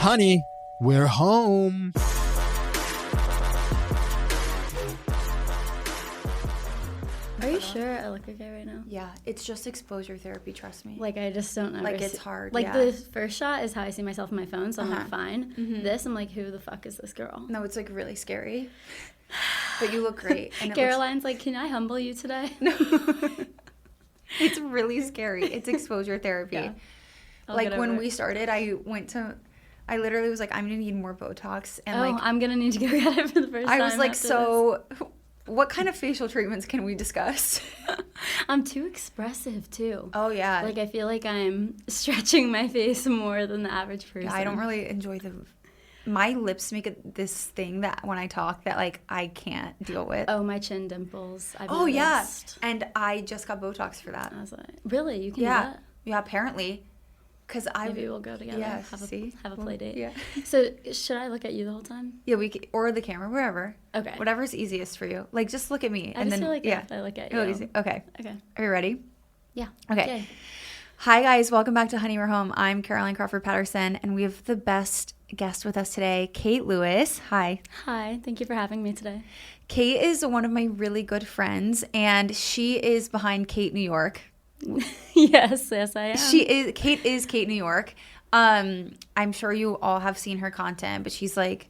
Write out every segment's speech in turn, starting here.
Honey, we're home. Are you sure I look okay right now? Yeah, it's just exposure therapy, trust me. Like, I just don't ever it's hard, Like, yeah. the first shot is how I see myself on my phone, so I'm like, fine. Mm-hmm. This, I'm like, who the fuck is this girl? No, it's, like, really scary. But you look great. And Caroline's like, can I humble you today? No. It's really scary. It's exposure therapy. Yeah. Like, when we started, I literally was like, I'm going to need more Botox. And I'm going to need to go get it for the first time. I was like, so what kind of facial treatments can we discuss? I'm too expressive, too. Oh, yeah. Like, I feel like I'm stretching my face more than the average person. Yeah, I don't really enjoy my lips make this thing that when I talk that, like, I can't deal with. Oh, my chin dimples. I've noticed. Yeah. And I just got Botox for that. I was like, really? You can do that? Yeah, apparently. Because Maybe we'll go together. Yeah, have a play date. Yeah. So should I look at you the whole time? Yeah, or the camera, wherever. Okay. Whatever's easiest for you. Like, just look at me. I just feel like if I look at you. Easy. Okay. Okay. Are you ready? Yeah. Okay. Yay. Hi, guys. Welcome back to Honey, We're Home. I'm Caroline Crawford Patterson, and we have the best guest with us today, Kate Lewis. Hi. Hi. Thank you for having me today. Kate is one of my really good friends, and she is behind Kate New York. Yes, I am. Kate is Kate New York. I'm sure you all have seen her content, but she's like,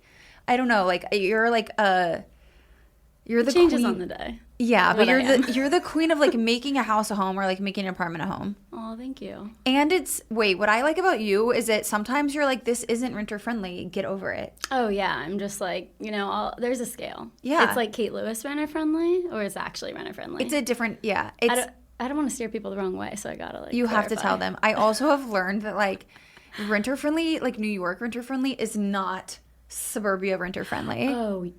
I don't know, like you're the changes queen on the day. Yeah, but you're the queen of like making a house a home or like making an apartment a home. Oh, thank you. And what I like about you is that sometimes you're like, this isn't renter friendly. Get over it. Oh yeah, I'm just like, there's a scale. Yeah, it's like Kate Lewis renter friendly, or it's actually renter friendly. It's a different. Yeah, I don't want to steer people the wrong way, so I gotta like. You clarify. have to tell them. I also have learned that like renter friendly, like New York renter friendly, is not suburbia renter friendly. Oh.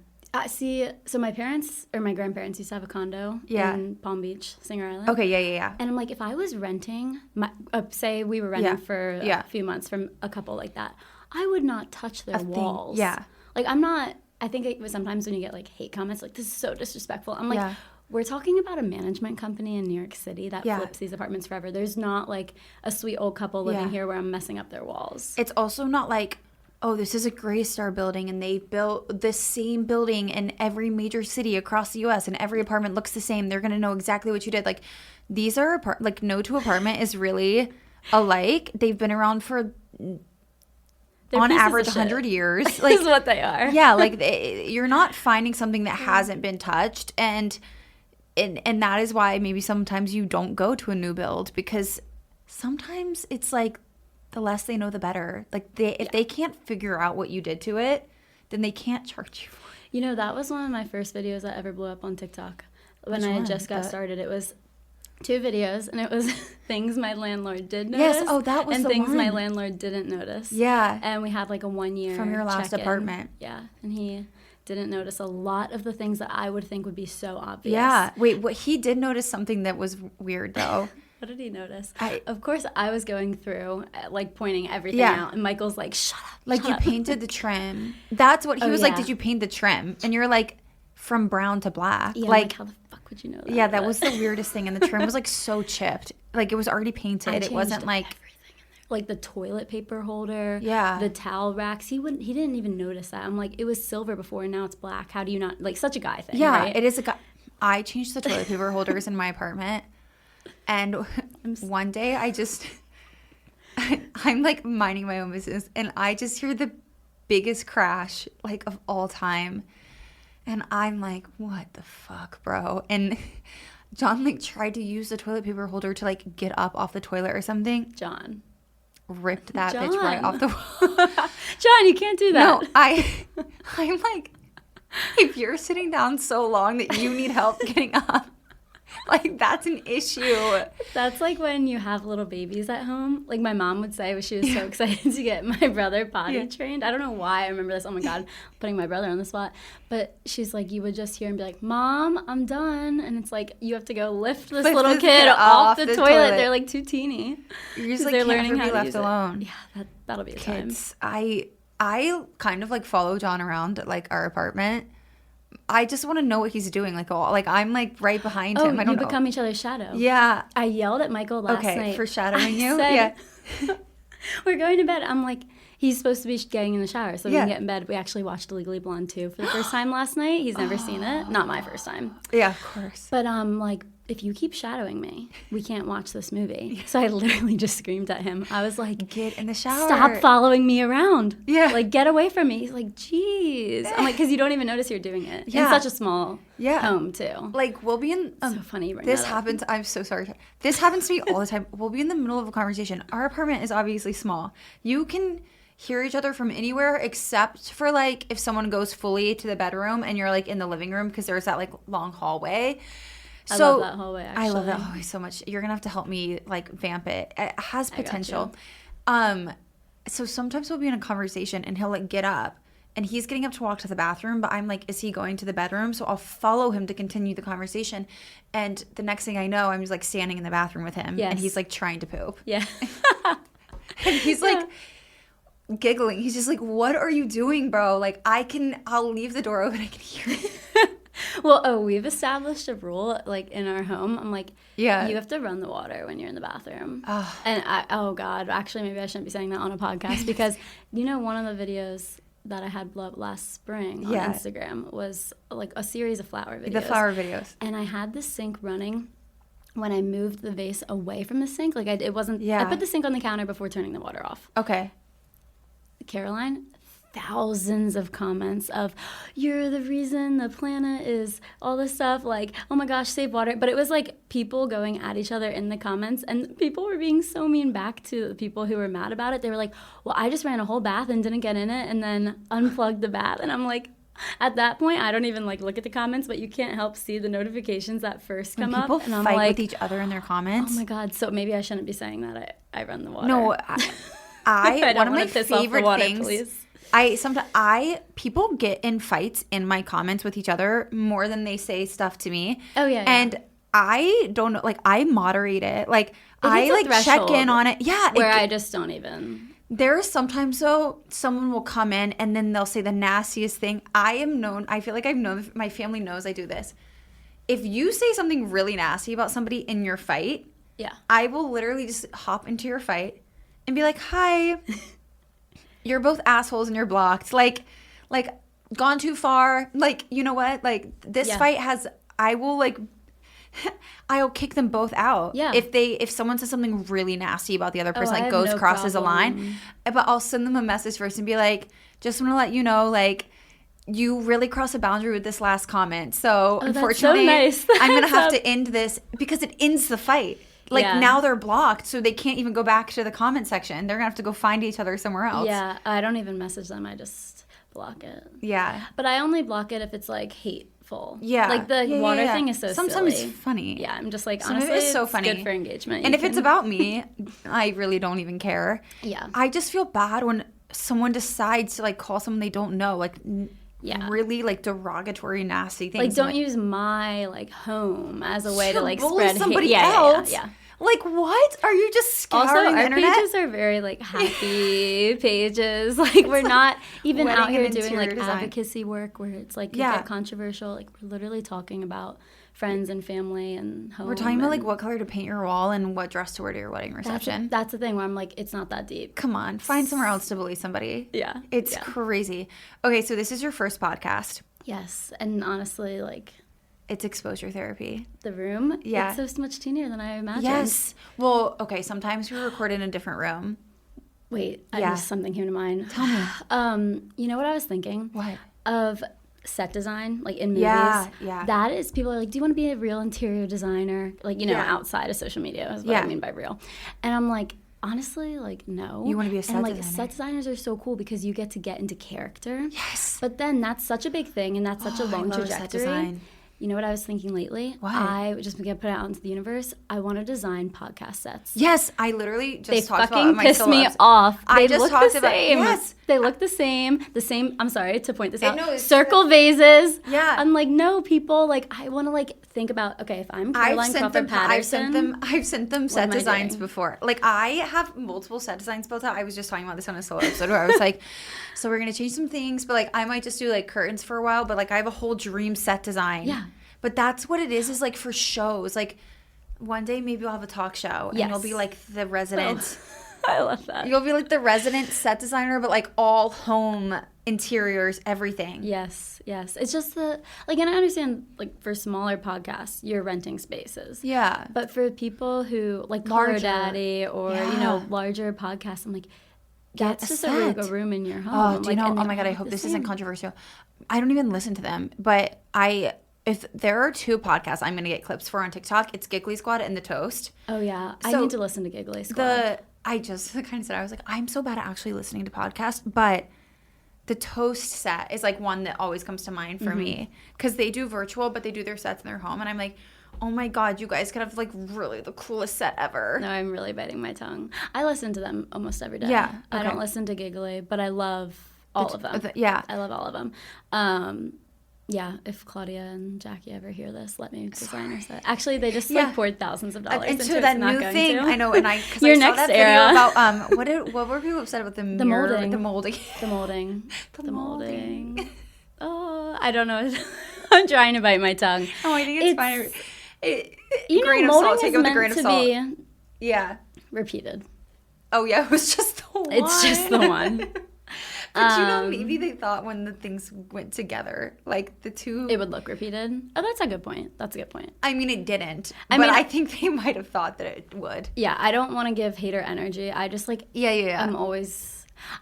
See, so my parents or my grandparents used to have a condo in Palm Beach, Singer Island. Okay, yeah. And I'm like, if I was renting, say we were renting for a few months from a couple like that, I would not touch their walls. Yeah. Like, I think it was sometimes when you get like hate comments, like, this is so disrespectful. I'm like, we're talking about a management company in New York City that flips these apartments forever. There's not like a sweet old couple living here where I'm messing up their walls. It's also not like, oh, this is a Greystar building and they built this same building in every major city across the U.S. and every apartment looks the same. They're going to know exactly what you did. Like, these are, like, no two apartment is really alike. They've been around for, on average, 100 years. Like, is what they are. Yeah, like, you're not finding something that hasn't been touched. And that is why maybe sometimes you don't go to a new build, because sometimes it's like, the less they know, the better. Like, if they can't figure out what you did to it, then they can't charge you for it. That was one of my first videos that ever blew up on TikTok. When I just got started, it was 2 videos, and it was things my landlord did notice. Yes, that was and the things one. My landlord didn't notice. Yeah. And we had like a 1-year from your last check-in. apartment. Yeah, and he didn't notice a lot of the things that I would think would be so obvious. Yeah. Wait, he did notice something that was weird, though. What did he notice? Of course, I was going through, like, pointing everything out, and Michael's like, shut up. Like, you painted the trim. That's what he was like, did you paint the trim? And you're like, from brown to black. Yeah, like, how the fuck would you know that? Yeah, that was the weirdest thing. And the trim was, like, so chipped. Like, it was already painted. It wasn't like... everything in there. Like, the toilet paper holder. Yeah. The towel racks. He didn't even notice that. I'm like, it was silver before, and now it's black. How do you not... Like, such a guy thing, right? It is a guy... I changed the toilet paper holders in my apartment. And one day I'm like minding my own business, and I just hear the biggest crash like of all time. And I'm like, what the fuck, bro? And John like tried to use the toilet paper holder to like get up off the toilet or something. John ripped that bitch right off the wall. John, you can't do that. No, I'm like, if you're sitting down so long that you need help getting up, like, that's an issue. That's like when you have little babies at home. Like, my mom would say when she was so excited to get my brother potty trained. I don't know why I remember this. Oh, my God, putting my brother on the spot. But she's like, you would just hear him be like, Mom, I'm done. And it's like, you have to go lift this little kid off the toilet. They're like too teeny. You're just like, they're learning how to be left alone. Yeah, that'll be a kids. Time. I kind of like follow John around at like our apartment. I just want to know what he's doing. Like, I'm like right behind him. I don't know. You become each other's shadow. Yeah. I yelled at Michael last night. Okay, for shadowing you? Yeah. We're going to bed. I'm like, he's supposed to be getting in the shower so we Yeah. can get in bed. We actually watched Legally Blonde 2 for the first time last night. He's never seen it. Not my first time. Yeah, of course. But like, if you keep shadowing me, we can't watch this movie. So I literally just screamed at him. I was like, Get in the shower. stop following me around. Yeah. Like, get away from me. He's like, jeez. I'm like, because you don't even notice you're doing it. Yeah. In such a small Yeah. home, too. Like, we'll be in... So funny you bring This that up. happens... I'm so sorry. This happens to me all the time. We'll be in the middle of a conversation. Our apartment is obviously small. You can hear each other from anywhere except for, like, if someone goes fully to the bedroom and you're, like, in the living room because there's that, like, long hallway. I love that hallway, actually. I love that hallway so much. You're going to have to help me, like, vamp it. It has I got potential. So sometimes we'll be in a conversation and he'll, like, get up. And he's getting up to walk to the bathroom, but I'm like, is he going to the bedroom? So I'll follow him to continue the conversation. And the next thing I know, I'm just, like, standing in the bathroom with him. Yes. And he's, like, trying to poop. Yeah. And he's, like, giggling. He's just like, what are you doing, bro? Like, I'll leave the door open. I can hear it. Well, we've established a rule, like, in our home. I'm like, Yeah. you have to run the water when you're in the bathroom. Oh. And oh, God, actually, maybe I shouldn't be saying that on a podcast because, you know, one of the videos that I had blow up last spring on Yeah. Instagram was, like, a series of flower videos. The flower videos. And I had the sink running when I moved the vase away from the sink. Like, it wasn't, Yeah. I put the sink on the counter before turning the water off. Okay. Caroline, thousands of comments of, you're the reason the planet is all this stuff, like, oh my gosh, save water. But it was like people going at each other in the comments, and people were being so mean back to the people who were mad about it. They were like, well, I just ran a whole bath and didn't get in it and then unplugged the bath. And I'm like, at that point, I don't even, like, look at the comments, but you can't help see the notifications that first come People up. And I'm fight like, with each other in their comments. oh my God, so maybe I shouldn't be saying that I run the water. No, I don't one of wanna my piss off the favorite water, things. please. People get in fights in my comments with each other more than they say stuff to me. Oh, yeah, yeah. And I don't know, like, I moderate it. Like, I hits a like check in threshold on it. Yeah. where I just don't even. There are sometimes, though, someone will come in and then they'll say the nastiest thing. I feel like I've known, my family knows I do this. If you say something really nasty about somebody in your fight, Yeah. I will literally just hop into your fight and be like, hi, you're both assholes and you're blocked. Like, gone too far. Like, you know what? Like, this Yeah. fight I'll kick them both out. Yeah. If someone says something really nasty about the other person, I like have goes no crosses a line. problem. But I'll send them a message first and be like, just want to let you know, like, you really crossed a boundary with this last comment. So Oh, that's so unfortunately, nice. I'm going to have That's to end this because it ends the fight. Like, Yeah. now they're blocked, so they can't even go back to the comment section. They're going to have to go find each other somewhere else. Yeah, I don't even message them. I just block it. Yeah. But I only block it if it's, like, hateful. Yeah. Like, the Yeah, water yeah. thing is so Sometimes silly. it's funny. Yeah, I'm just like, Some of it honestly, is so it's funny. good for engagement. And You if it's can- about me, I really don't even care. Yeah. I just feel bad when someone decides to, like, call someone they don't know, like, Yeah. really, like, derogatory, nasty things. Like, don't I'm use my, like, home as a way to, like, bully spread somebody hate. Yeah, else. Yeah. Like, what? Are you just scouring Also, the our internet? pages are very, like, happy pages. Like, we're not even out wedding here and doing, like, interior design. advocacy work where it's, like, could Yeah. get controversial. Like, we're literally talking about friends and family and home. We're talking about, like, and what color to paint your wall and what dress to wear to your wedding reception. That's the thing where I'm like, it's not that deep. Come on, find somewhere else to bully somebody. Yeah. It's Yeah. crazy. Okay, so this is your first podcast. Yes. And honestly, like, It's exposure therapy. the room, Yeah. it's so much teenier than I imagined. Yes. Well, okay, sometimes we record in a different room. Wait, Yeah. something came to mind. Tell me. You know what I was thinking? What? Of set design, like in movies. Yeah, yeah. That is, people are like, do you want to be a real interior designer? Like, you know, Yeah. outside of social media is what Yeah. I mean by real. And I'm like, honestly, like, no. You wanna be a set and, like, designer. set designers are so cool because you get into character. Yes. But then that's such a big thing and that's such a Oh, I long love set trajectory. design. You know what I was thinking lately? What? I just gonna put it out into the universe. I want to design podcast sets. Yes, I literally just They talked fucking about my piss solo me episode. off. I They just look talked the about- same. yes. They look the same. I'm sorry to point this out. no, it's- Circle vases. Yeah. I'm like, no, people. Like, I want to like think about. Okay, if I'm Caroline Crawford Patterson, I've sent them What set am I designs doing? before. Like, I have multiple set designs built out. I was just talking about this on a solo episode where I was like, so we're gonna change some things, but like I might just do like curtains for a while, but like I have a whole dream set design. Yeah. But that's what it is like for shows. Like one day maybe we'll have a talk show and Yes. you'll be like the resident I love that. You'll be like the resident set designer, but like all home interiors, everything. Yes. It's just and I understand, like, for smaller podcasts, you're renting spaces. Yeah. But for people who, like, Color Daddy or, larger podcasts, I'm like, that's just a room in your home. Oh, do you know? Oh my God, I hope this isn't controversial. I don't even listen to them, but if there are two podcasts I'm going to get clips for on TikTok, it's Giggly Squad and The Toast. Oh, yeah. I need to listen to Giggly Squad. I just kind of said, I was like, I'm so bad at actually listening to podcasts, but the Toast set is like one that always comes to mind for me because they do virtual, but they do their sets in their home. And I'm like, oh my God, you guys could have like really the coolest set ever. No, I'm really biting my tongue. I listen to them almost every day. Yeah. Okay. I don't listen to Giggly, but I love all of them. I love all of them. Yeah, if Claudia and Jackie ever hear this, let me design her set. Actually, they just poured thousands of dollars into that new thing. I know, and your I saw next that era video about what were people upset about the molding? The molding. Oh, I don't know. I'm trying to bite my tongue. Oh, I think it's fine. Grain of salt. Take it with a grain of salt. Yeah. Repeated. Oh yeah, it was just the one. It's just the one. But maybe they thought when the things went together, like the two... It would look repeated. Oh, that's a good point. I mean, it didn't. I think they might have thought that it would. Yeah, I don't want to give hater energy. I just like... Yeah.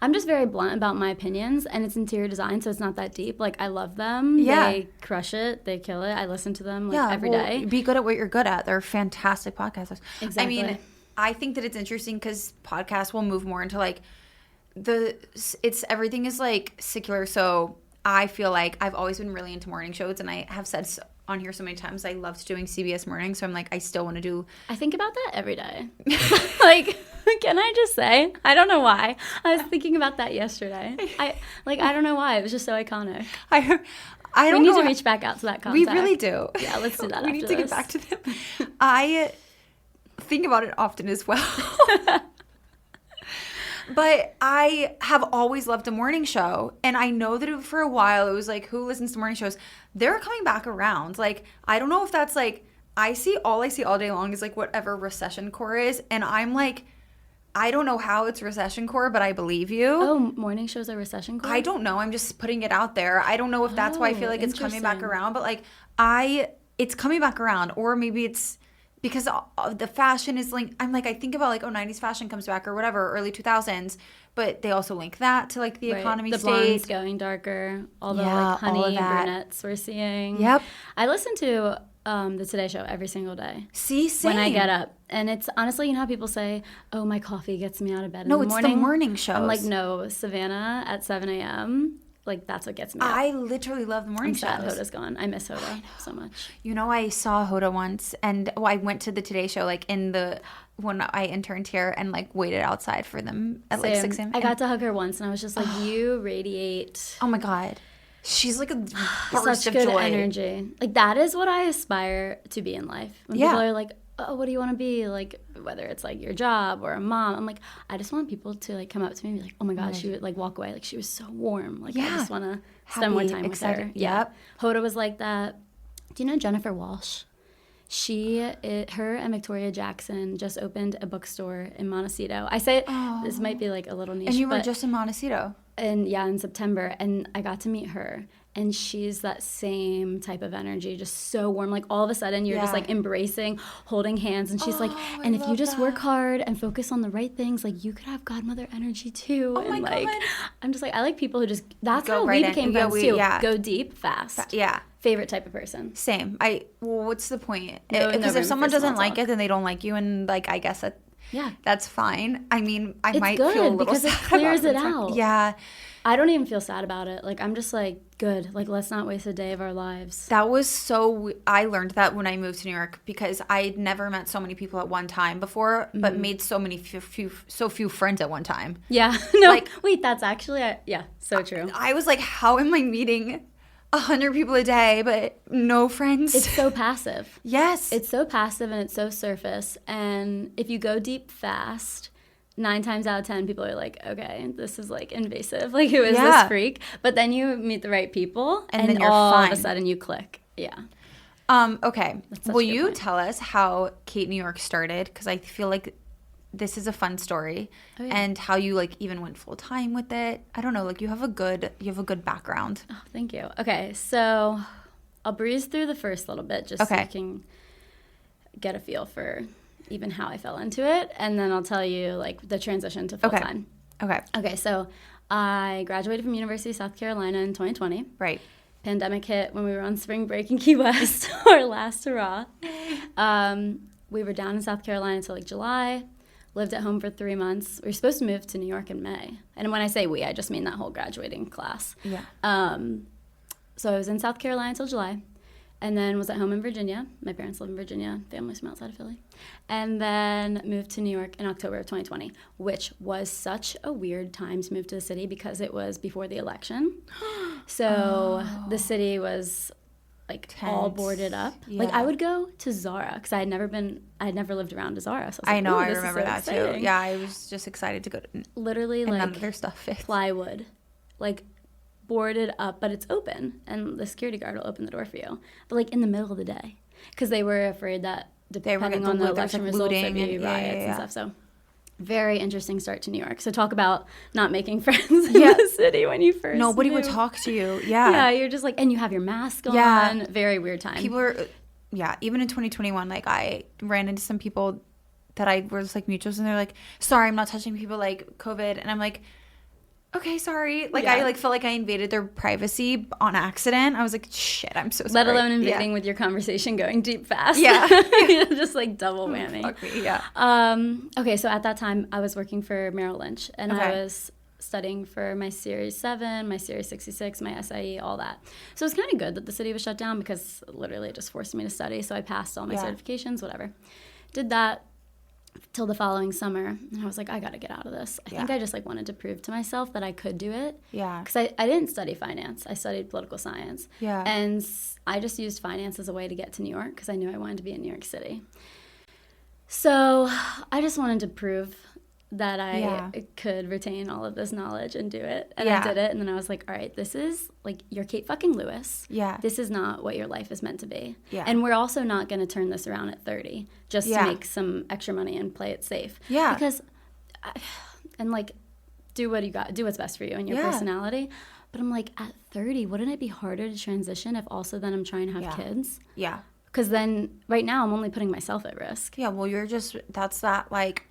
I'm just very blunt about my opinions, and it's interior design, so it's not that deep. Like, I love them. Yeah. They crush it. They kill it. I listen to them every day. Be good at what you're good at. They're fantastic podcasters. Exactly. I mean, I think that it's interesting because podcasts will move more into like... everything is like secular, so I feel like I've always been really into morning shows, and I have said on here so many times I loved doing CBS morning, so I'm like I still want to do. I think about that every day. Like, can I just say, I don't know why I was thinking about that yesterday. I don't know why, it was just so iconic. I don't we know. need to reach back out to that contact. We really do. Yeah, let's do that. We need to get back to them. I think about it often as well. But I have always loved a morning show, and I know that for a while it was like, who listens to morning shows? They're coming back around. Like, I don't know if that's like, I see all day long is like whatever recession core is, and I'm like, I don't know how it's recession core, but I believe you. Oh, morning shows are recession core? I don't know. I'm just putting it out there. I don't know if that's why I feel like it's coming back around, but like it's coming back around, or maybe it's because the fashion is linked. I'm like, I think about like, 90s fashion comes back or whatever, early 2000s, but they also link that to like the economy the state. blondes going darker, all the like honey brunettes we're seeing. Yep. I listen to the Today Show every single day. See, same. When I get up. And it's honestly, you know how people say, oh, my coffee gets me out of bed in the morning? No, it's the morning shows. I'm like, no, Savannah at 7 a.m., like, that's what gets me up. I literally love the morning shows. I'm sad Hoda's gone. I miss Hoda so much. You know, I saw Hoda once, and I went to the Today Show, like, when I interned here, and, like, waited outside for them at, like, 6 a.m. I got to hug her once, and I was just like, you radiate... Oh, my God. She's, like, a burst such of good joy. Energy. Like, that is what I aspire to be in life. When people are like, oh, what do you want to be? Like, whether it's like your job or a mom, I'm like, I just want people to like come up to me and be like, oh my God, she would like walk away. Like, she was so warm. Like, I just want to spend more time with her. Yep. Hoda was like that. Do you know Jennifer Walsh? Her and Victoria Jackson just opened a bookstore in Montecito. I say this might be like a little niche. And you were just in Montecito. And yeah, in September. And I got to meet her. And she's that same type of energy, just so warm. Like, all of a sudden, you're just, like, embracing, holding hands. And she's like, and if you just work hard and focus on the right things, like, you could have godmother energy, too. Oh, my God. I'm just like, I like people who just, that's go how right we became friends, too. Yeah. Go deep, fast. Yeah. Favorite type of person. Same. Well, what's the point? No Because if someone doesn't like talk. it, then they don't like you. And, like, I guess that's fine. I mean, I might good feel a little because sad it clears about it out. Yeah. I don't even feel sad about it. Like, I'm just like, good. Like, let's not waste a day of our lives. That was I learned that when I moved to New York because I'd never met so many people at one time before, but made so few friends at one time. Yeah. No, like, wait, that's actually, so true. I was like, how am I meeting 100 people a day, but no friends? It's so passive. Yes. It's so passive and it's so surface. And if you go deep fast, 9 times out of 10, people are like, okay, this is like invasive. Like, who is this freak? But then you meet the right people, and then all fine. of a sudden you click. Yeah. Okay. Will you tell us how Kate New York started? Because I feel like this is a fun story, Oh, yeah. and how you like even went full time with it. I don't know, like you have a good background. Oh, thank you. Okay, so I'll breeze through the first little bit just so Okay. you can get a feel for even how I fell into it, and then I'll tell you like the transition to full time. Okay. So I graduated from University of South Carolina in 2020. Right. Pandemic hit when we were on spring break in Key West, our last hurrah. We were down in South Carolina until like July. Lived at home for 3 months. We were supposed to move to New York in May. And when I say we, I just mean that whole graduating class. Yeah. So I was in South Carolina until July, and then was at home in Virginia. My parents live in Virginia. Family's from outside of Philly. And then moved to New York in October of 2020, which was such a weird time to move to the city because it was before the election. So the city was like all Tense. boarded up. Yeah. Like I would go to Zara because I had never lived around a Zara. So I was like, know, "Ooh, I this is remember so that too. exciting." Yeah, I was just excited to go to, Literally and none like of their stuff fits. plywood, like boarded up, but it's open, and the security guard will open the door for you. But like in the middle of the day, because they were afraid that They were depending gonna on the loot- there's, election like, results, looting there'd be and- riots yeah. and stuff. So very interesting start to New York. So talk about not making friends in Yeah. the city when you first Nobody would move. talk to you. Yeah, Yeah. you're just like, and you have your mask on. Yeah. Very weird time. People are, yeah, even in 2021, like I ran into some people that I was like mutuals, and they're like, sorry, I'm not touching people like COVID. And I'm like, okay, sorry. Like Yeah. I like felt like I invaded their privacy on accident. I was like, shit, I'm so sorry. Let alone invading Yeah. with your conversation going deep fast. Yeah. Just like double whammy. Fuck me, yeah. Okay, so at that time, I was working for Merrill Lynch, and I Okay. was studying for my Series 7, my Series 66, my SIE, all that. So it was kind of good that the city was shut down because literally it just forced me to study. So I passed all my Yeah. certifications, whatever. Did that till the following summer, and I was like, I got to get out of this. I think Yeah. I just like wanted to prove to myself that I could do it. Yeah. Because I didn't study finance. I studied political science. Yeah. And I just used finance as a way to get to New York because I knew I wanted to be in New York City. So I just wanted to prove that I Yeah. could retain all of this knowledge and do it. And Yeah. I did it. And then I was like, all right, this is like, you're Kate fucking Lewis. Yeah. This is not what your life is meant to be. Yeah. And we're also not going to turn this around at 30 just Yeah. to make some extra money and play it safe. Yeah. Because, and like, do what you got, do what's best for you and your Yeah. personality. But I'm like, at 30, wouldn't it be harder to transition if also then I'm trying to have Yeah. kids? Yeah. Because then right now I'm only putting myself at risk. Yeah, well, that's that, like,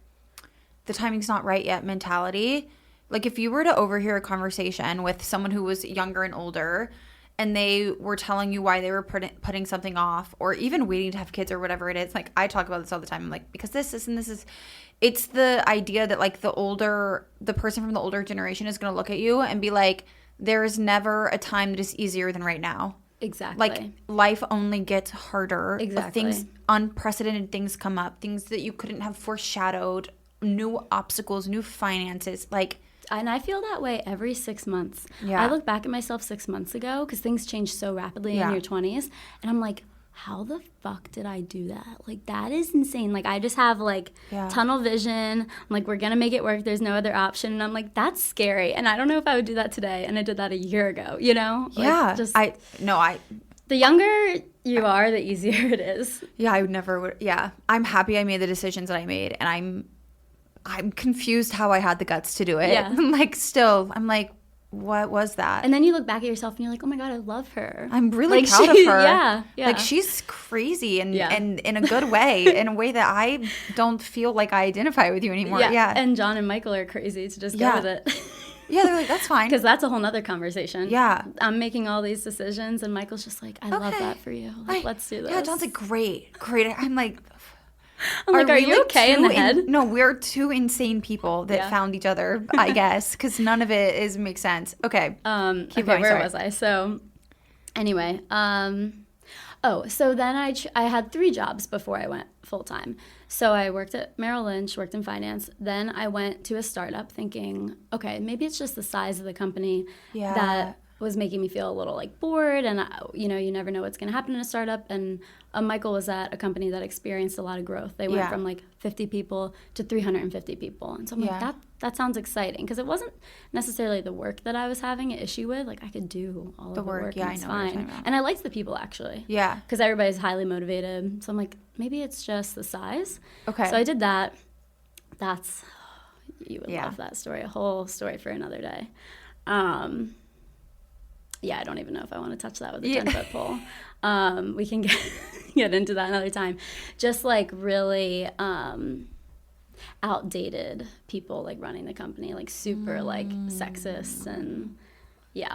the timing's not right yet mentality. Like, if you were to overhear a conversation with someone who was younger and older, and they were telling you why they were putting something off, or even waiting to have kids or whatever it is, like, I talk about this all the time. I'm like, because this and this is, it's the idea that, like, the person from the older generation is going to look at you and be like, there is never a time that is easier than right now. Exactly. Like, life only gets harder. Exactly. Unprecedented things come up, things that you couldn't have foreshadowed, new obstacles, new finances. Like, And I feel that way every 6 months. Yeah. I look back at myself 6 months ago because things change so rapidly Yeah. in your 20s. And I'm like, how the fuck did I do that? Like, that is insane. Like, I just have, like, Yeah. tunnel vision. I'm like, we're going to make it work. There's no other option. And I'm like, that's scary. And I don't know if I would do that today. And I did that a year ago, you know? Like, yeah. Just, the younger you are, the easier it is. Yeah, I would never. Yeah, I'm happy I made the decisions that I made, and I'm confused how I had the guts to do it. Yeah. I'm like, what was that? And then you look back at yourself and you're like, oh my God, I love her. I'm really Like, proud of her. Yeah. Like, she's crazy and Yeah. in a good way, in a way that I don't feel like I identify with you anymore. Yeah. And John and Michael are crazy to just go Yeah. with it. Yeah, they're like, that's fine. Because that's a whole nother conversation. Yeah. I'm making all these decisions, and Michael's just like, I love Okay. that for you. Like, let's do this. Yeah, John's like, great. I'm like, I'm like, are we, you like, okay in two the head? No, we're two insane people that Yeah. found each other, I guess, because none of it makes sense. Okay. Okay, going, where sorry. was I? So, anyway, so then I had 3 jobs before I went full time. So I worked at Merrill Lynch, worked in finance. Then I went to a startup thinking, okay, maybe it's just the size of the company Yeah. that was making me feel a little like bored, and you never know what's going to happen in a startup. And Michael was at a company that experienced a lot of growth. They went Yeah. from like 50 people to 350 people, and so I'm Yeah. like, that sounds exciting, because it wasn't necessarily the work that I was having an issue with. Like, I could do all of the work, yeah, and I it's know what you're fine. talking about. And I liked the people actually. Yeah. Because everybody's highly motivated. So I'm like, maybe it's just the size. Okay. So I did that. That's, you would Yeah. love that story. A whole story for another day. Yeah, I don't even know if I want to touch that with a 10-foot pole. We can get into that another time. Just like really outdated people like running the company, like super like sexist and yeah.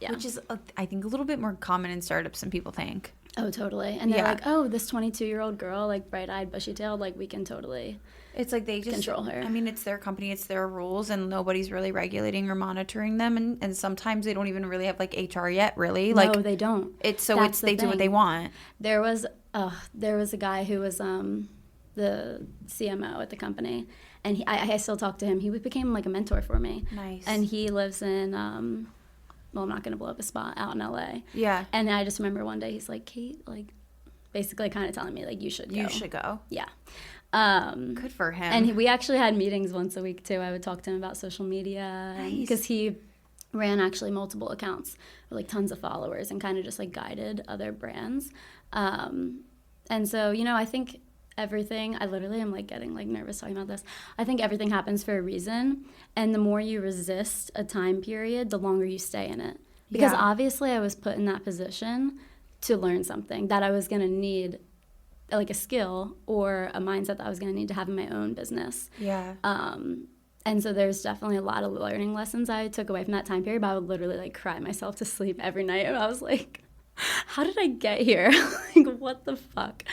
Which is, I think, a little bit more common in startups than people think. Oh, totally. And they're like, oh, this 22-year-old girl, like bright-eyed, bushy-tailed, like we can totally It's like they just control her. I mean, it's their company, it's their rules, and nobody's really regulating or monitoring them. And sometimes they don't even really have like HR yet, really. Like, no, they don't. It's so That's it's they the do what thing. they want. There was a guy who was the CMO at the company, and I still talk to him. He became like a mentor for me. Nice. And he lives in well, I'm not going to blow up a spot, out in LA. Yeah. And I just remember one day he's like, Kate, like basically kind of telling me like you should go. You should go. Yeah. Good for him. And we actually had meetings once a week too. I would talk to him about social media because he ran actually multiple accounts with like tons of followers and kind of just like guided other brands. And so, you know, I think everything, I literally am like getting like nervous talking about this. I think everything happens for a reason. And the more you resist a time period, the longer you stay in it. Because obviously I was put in that position to learn something that I was going to need, like a skill or a mindset that I was going to need to have in my own business. Yeah. And so there's definitely a lot of learning lessons I took away from that time period, but I would literally like cry myself to sleep every night. And I was like, how did I get here? Like, what the fuck?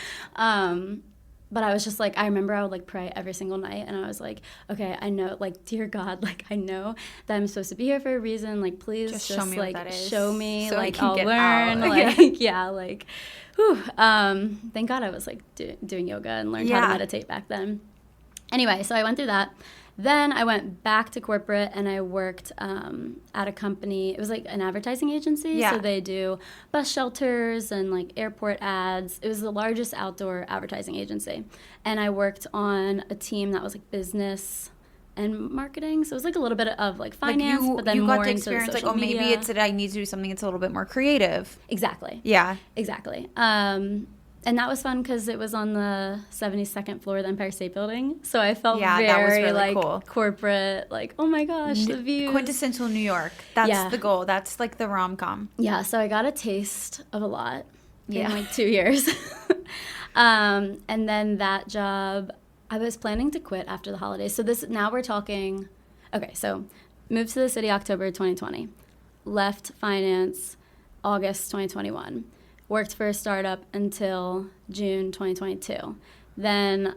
But I was just like, I remember I would like pray every single night, and I was like, okay, I know, like, dear God, like, I know that I'm supposed to be here for a reason. Like, please just show me like what that is, show me, so I like can I'll get learn, out. like like, whew. Thank God I was like doing yoga and learned how to meditate back then. Anyway, so I went through that. Then I went back to corporate and I worked at a company. It was like an advertising agency. Yeah. So they do bus shelters and like airport ads. It was the largest outdoor advertising agency. And I worked on a team that was like business and marketing. So it was like a little bit of like finance, like but then you more got to into the experience like, social maybe media. it's that I need to do something that's a little bit more creative. Exactly. Yeah. Exactly. And that was fun because it was on the 72nd floor of the Empire State Building. So I felt that was very really like cool. Corporate, like, oh my gosh, the views. Quintessential New York. That's the goal. That's like the rom-com. Yeah, so I got a taste of a lot in like 2 years. And then that job, I was planning to quit after the holidays. So now we're talking, okay, so moved to the city October 2020. Left finance August 2021. Worked for a startup until June 2022. Then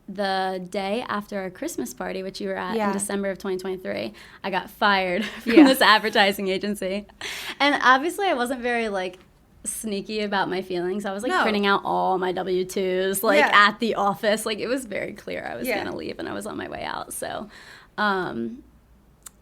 the day after our Christmas party, which you were at in December of 2023, I got fired from this advertising agency. And obviously I wasn't very like sneaky about my feelings. I was like printing out all my W-2s like at the office. Like it was very clear I was going to leave and I was on my way out. So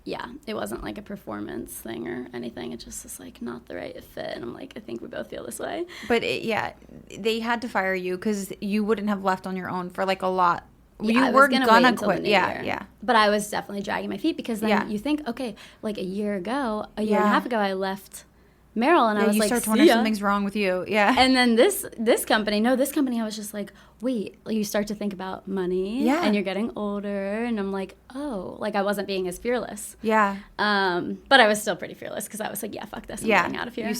yeah, it wasn't like a performance thing or anything. It just was like not the right fit. And I'm like, I think we both feel this way. But they had to fire you because you wouldn't have left on your own for like a lot. Yeah, you were gonna quit. Yeah. But I was definitely dragging my feet because then you think, okay, like a year and a half ago, I left Merrill and I was you like, start to wonder something's wrong with you. Yeah. And then this company, I was just like, wait, you start to think about money and you're getting older. And I'm like, oh, like I wasn't being as fearless. Yeah. But I was still pretty fearless because I was like, yeah, fuck this. I'm getting out of here.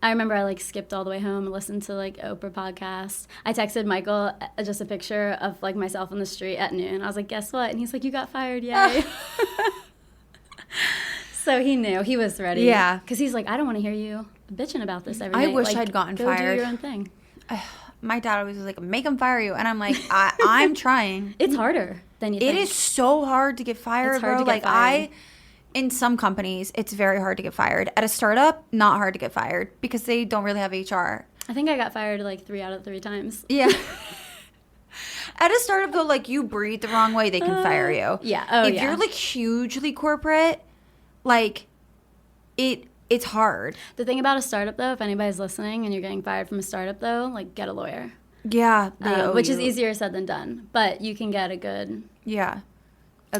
I remember I like skipped all the way home and listened to like Oprah podcast. I texted Michael just a picture of like myself on the street at noon. I was like, guess what? And he's like, you got fired, yay. So he knew. He was ready. Yeah. Because he's like, I don't want to hear you bitching about this every night. I wish like, I'd gotten go fired. do your own thing. My dad always was like, make them fire you. And I'm like, I'm trying. It's harder than you think. It is so hard to get fired, It's hard bro. to get fired. In some companies, it's very hard to get fired. At a startup, not hard to get fired because they don't really have HR. I think I got fired like 3 out of 3 times. Yeah. At a startup, though, like you breathe the wrong way, they can fire you. Yeah. Oh, if you're like hugely corporate, like it's hard. The thing about a startup, though, if anybody's listening and you're getting fired from a startup, though, like get a lawyer. Yeah. Which is easier said than done. But you can get a good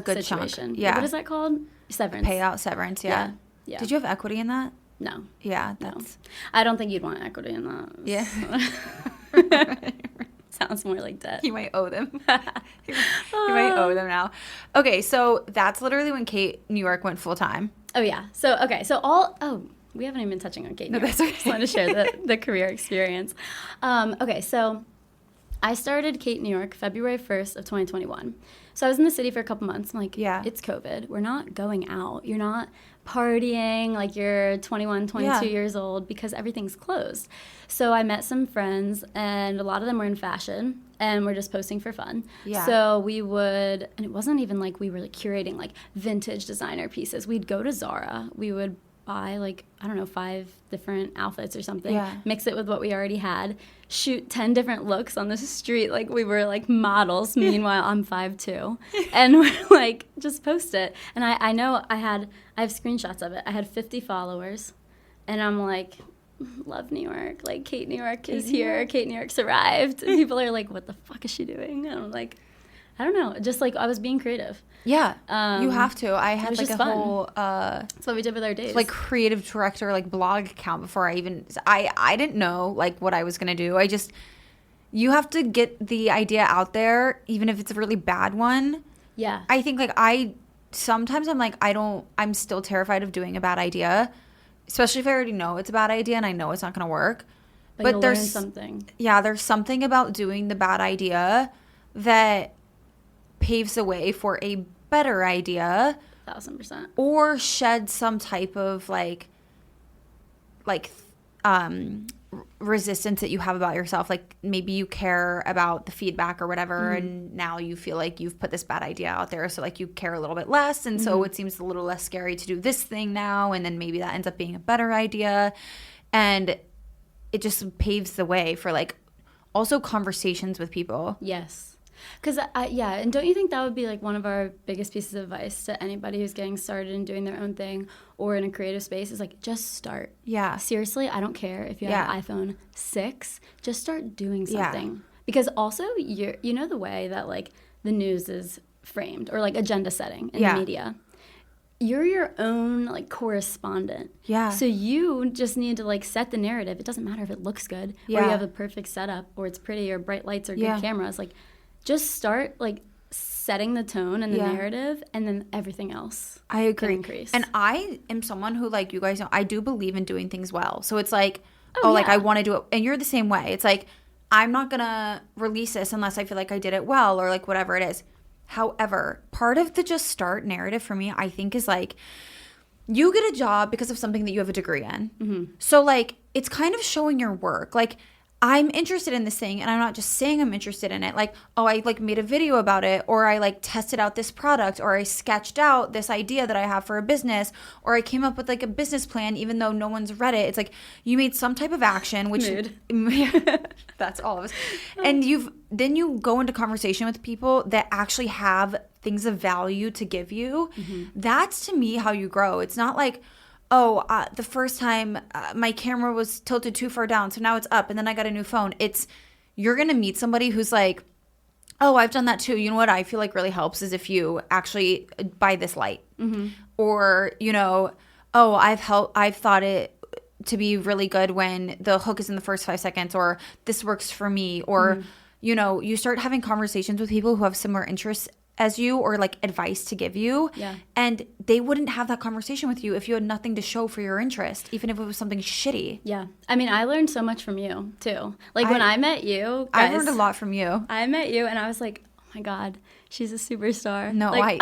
situation. chunk. Yeah. What is that called? Severance. Payout severance, yeah. Did you have equity in that? No. Yeah, I don't think you'd want equity in that. Yeah. Sounds more like debt. You might owe them. You might owe them now. Okay, so that's literally when Kate New York went full time. Oh, yeah. So we haven't even been touching on Kate New York. That's okay. I just want to share the career experience. Okay, so I started Kate New York February 1st of 2021. So I was in the city for a couple months. I'm like, it's COVID. We're not going out. You're not partying like you're 21, 22 years old because everything's closed. So I met some friends, and a lot of them were in fashion, and we're just posting for fun. Yeah. So we would, and it wasn't even like we were like curating like vintage designer pieces. We'd go to Zara. We would buy like, I don't know, 5 different outfits or something, mix it with what we already had, shoot 10 different looks on the street like we were like models. Meanwhile, I'm 5'2", and we're like, just post it. And I know I have screenshots of it. I had 50 followers, and I'm like, love New York. Like, Kate New York is here. Kate New York's arrived. And people are like, what the fuck is she doing? And I'm like, I don't know. Just like I was being creative. Yeah, you have to. I had like a fun. whole that's what we did with our days. like creative director like blog account before I didn't know like what I was gonna do. You have to get the idea out there, even if it's a really bad one. Yeah. I think like sometimes I'm like I'm still terrified of doing a bad idea, especially if I already know it's a bad idea and I know it's not gonna work. But there's something. Yeah, there's something about doing the bad idea that paves the way for a better idea. 1,000%. Or shed some type of resistance that you have about yourself. Like maybe you care about the feedback or whatever, and now you feel like you've put this bad idea out there, so like you care a little bit less, and so it seems a little less scary to do this thing now, and then maybe that ends up being a better idea, and it just paves the way for like also conversations with people. Yes. Because, and don't you think that would be, like, one of our biggest pieces of advice to anybody who's getting started and doing their own thing or in a creative space is, like, just start. Yeah. Seriously, I don't care if you have an iPhone 6. Just start doing something. Yeah. Because also, you know the way that, like, the news is framed or, like, agenda setting in the media. You're your own, like, correspondent. Yeah. So you just need to, like, set the narrative. It doesn't matter if it looks good or you have a perfect setup or it's pretty or bright lights or good cameras. Like, just start, like, setting the tone and the narrative, and then everything else. I agree. Increase. And I am someone who, like, you guys know, I do believe in doing things well. So it's like, like, I want to do it. And you're the same way. It's like, I'm not going to release this unless I feel like I did it well or, like, whatever it is. However, part of the just start narrative for me, I think, is, like, you get a job because of something that you have a degree in. Mm-hmm. So, like, it's kind of showing your work. Like, I'm interested in this thing, and I'm not just saying I'm interested in it. Like, I like made a video about it, or I like tested out this product, or I sketched out this idea that I have for a business, or I came up with like a business plan even though no one's read it. It's like you made some type of action, which that's all of us. And then you go into conversation with people that actually have things of value to give you. Mm-hmm. That's to me how you grow. It's not like, the first time my camera was tilted too far down, so now it's up, and then I got a new phone. You're going to meet somebody who's like, I've done that too. You know what I feel like really helps is if you actually buy this light. Mm-hmm. Or, I've thought it to be really good when the hook is in the first 5 seconds, or this works for me. Or, you start having conversations with people who have similar interests as you, or like advice to give you. Yeah. And they wouldn't have that conversation with you if you had nothing to show for your interest, even if it was something shitty. Yeah. I mean, I learned so much from you too. Like when I met you, guys, I learned a lot from you. I met you and I was like, oh my God, she's a superstar. No, like,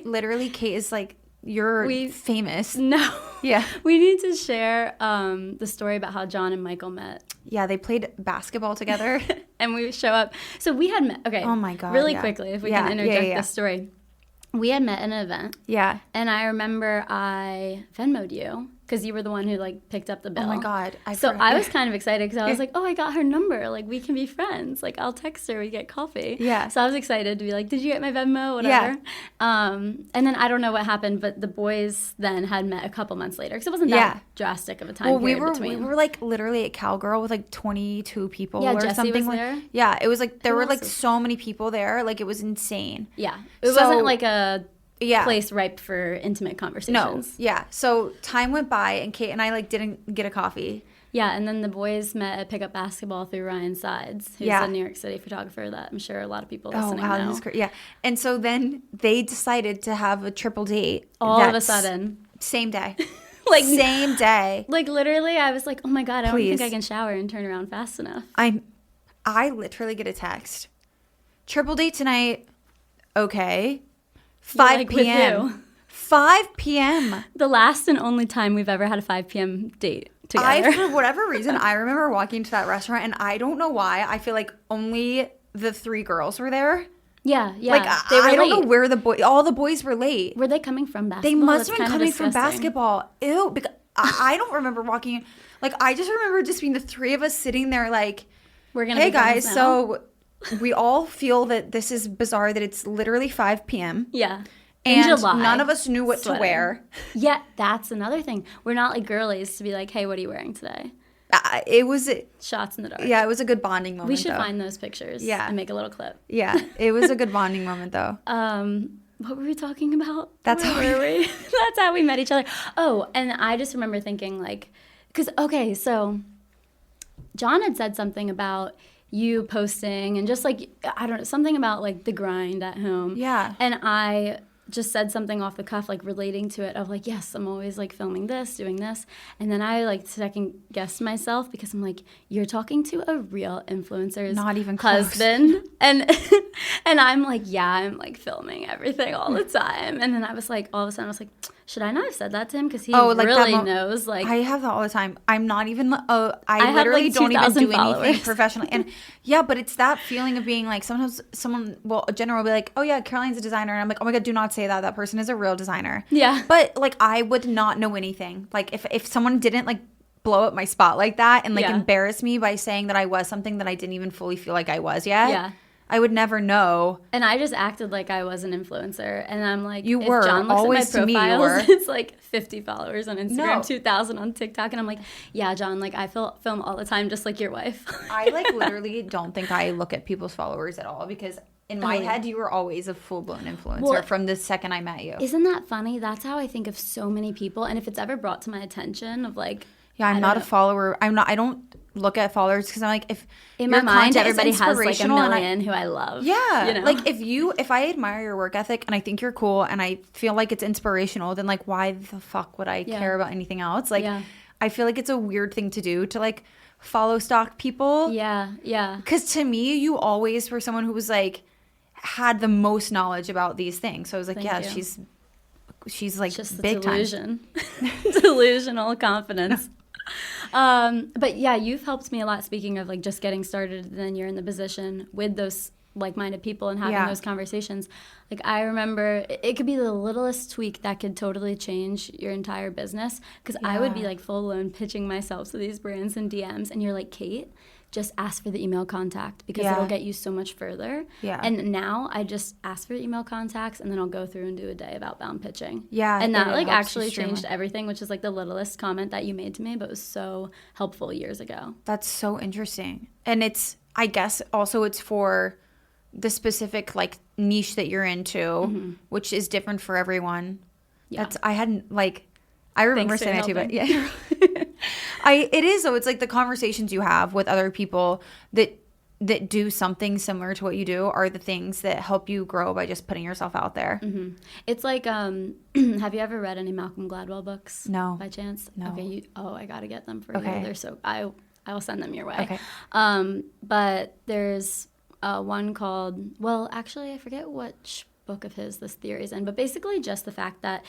literally Kate is like, you're famous. No. Yeah. We need to share the story about how John and Michael met. Yeah, they played basketball together. And we show up. So we had met. Okay. Oh my God. Really quickly, if we can interject this story. We had met in an event. Yeah. And I remember I Venmo'd you because you were the one who like picked up the bill. Oh my God. I was kind of excited because I was like, I got her number. Like we can be friends. Like I'll text her. We get coffee. Yeah. So I was excited to be like, did you get my Venmo? Whatever. Yeah. And then I don't know what happened, but the boys then had met a couple months later because it wasn't that drastic of a time period between. We were like literally at Cowgirl with like 22 people or Jesse something. Was there. Yeah. It was like there were like so many people there. Like it was insane. Yeah. It wasn't like a place ripe for intimate conversations. No. Yeah. So time went by and Kate and I like didn't get a coffee. Yeah, and then the boys met at pickup basketball through Ryan Sides, who's a New York City photographer that I'm sure a lot of people listening know. This is great. Yeah. And so then they decided to have a triple date. All of a sudden. Same day. Like same day. Like literally, I was like, oh my God, I don't think I can shower and turn around fast enough. I literally get a text. Triple date tonight. Okay. 5 p.m. 5 p.m. The last and only time we've ever had a 5 p.m. date together. For whatever reason, I remember walking to that restaurant, and I don't know why. I feel like only the 3 girls were there. Yeah. Like, I don't know where all the boys were late. Were they coming from basketball? They must have been coming from basketball. Ew. Because I don't remember walking. Like, I just remember just being the 3 of us sitting there like, we're gonna hey guys, now. So we all feel that this is bizarre that it's literally 5 p.m. Yeah. And July, none of us knew what to wear. Yeah, that's another thing. We're not like girlies to be like, hey, what are you wearing today? It was shots in the dark. Yeah, it was a good bonding moment. We should find those pictures. Yeah, and make a little clip. Yeah, it was a good bonding moment though. What were we talking about? That's how we met each other. Oh, and I just remember thinking like, so John had said something about you posting and just like, I don't know, something about like the grind at home. Yeah. And I just said something off the cuff, like relating to it of like, yes, I'm always like filming this, doing this. And then I like second guessed myself because I'm like, you're talking to a real influencer's not even husband. And I'm like, yeah, I'm like filming everything all the time. And then I was like, all of a sudden I was like, should I not have said that to him? Because he really knows. Like, I have that all the time. I'm not even, I literally like don't even do anything professionally. And yeah, but it's that feeling of being like, sometimes someone, a general will be like, oh yeah, Caroline's a designer. And I'm like, oh my God, do not say that. That person is a real designer. Yeah. But like, I would not know anything. Like if someone didn't like blow up my spot like that and like embarrass me by saying that I was something that I didn't even fully feel like I was yet. Yeah. I would never know. And I just acted like I was an influencer. And I'm like, you were. John looks always at my profiles, to me, it's like 50 followers on Instagram, 2,000 on TikTok. And I'm like, yeah, John, like I film all the time just like your wife. I like literally don't think I look at people's followers at all because in my head, you were always a full-blown influencer from the second I met you. Isn't that funny? That's how I think of so many people. And if it's ever brought to my attention of like, yeah, I'm not a follower. I don't look at followers because I'm like, if in my mind everybody has like a million who I love. Yeah, you know? Like if I admire your work ethic and I think you're cool and I feel like it's inspirational, then like why the fuck would I care about anything else? Like I feel like it's a weird thing to do to like follow stock people. Yeah. Because to me, you always were someone who was like had the most knowledge about these things. So I was like, she's like just big delusion. Delusional confidence. But yeah, you've helped me a lot, speaking of like just getting started, then you're in the position with those like-minded people and having those conversations. Like I remember it could be the littlest tweak that could totally change your entire business, because I would be like full-blown pitching myself to these brands and DMs and you're like, Kate, just ask for the email contact because it'll get you so much further. Yeah. And now I just ask for email contacts and then I'll go through and do a day of outbound pitching. Yeah. And that like actually changed everything, which is like the littlest comment that you made to me, but was so helpful years ago. That's so interesting. And it's, I guess also it's for the specific like niche that you're into, which is different for everyone. Yeah. I remember saying that too, but yeah. It is though. It's like the conversations you have with other people that do something similar to what you do are the things that help you grow by just putting yourself out there. Mm-hmm. It's like, have you ever read any Malcolm Gladwell books? No. By chance? No. Okay. I gotta get them for you. They're so I will send them your way. Okay. But there's one called, actually I forget which book of his this theory is in, but basically just the fact that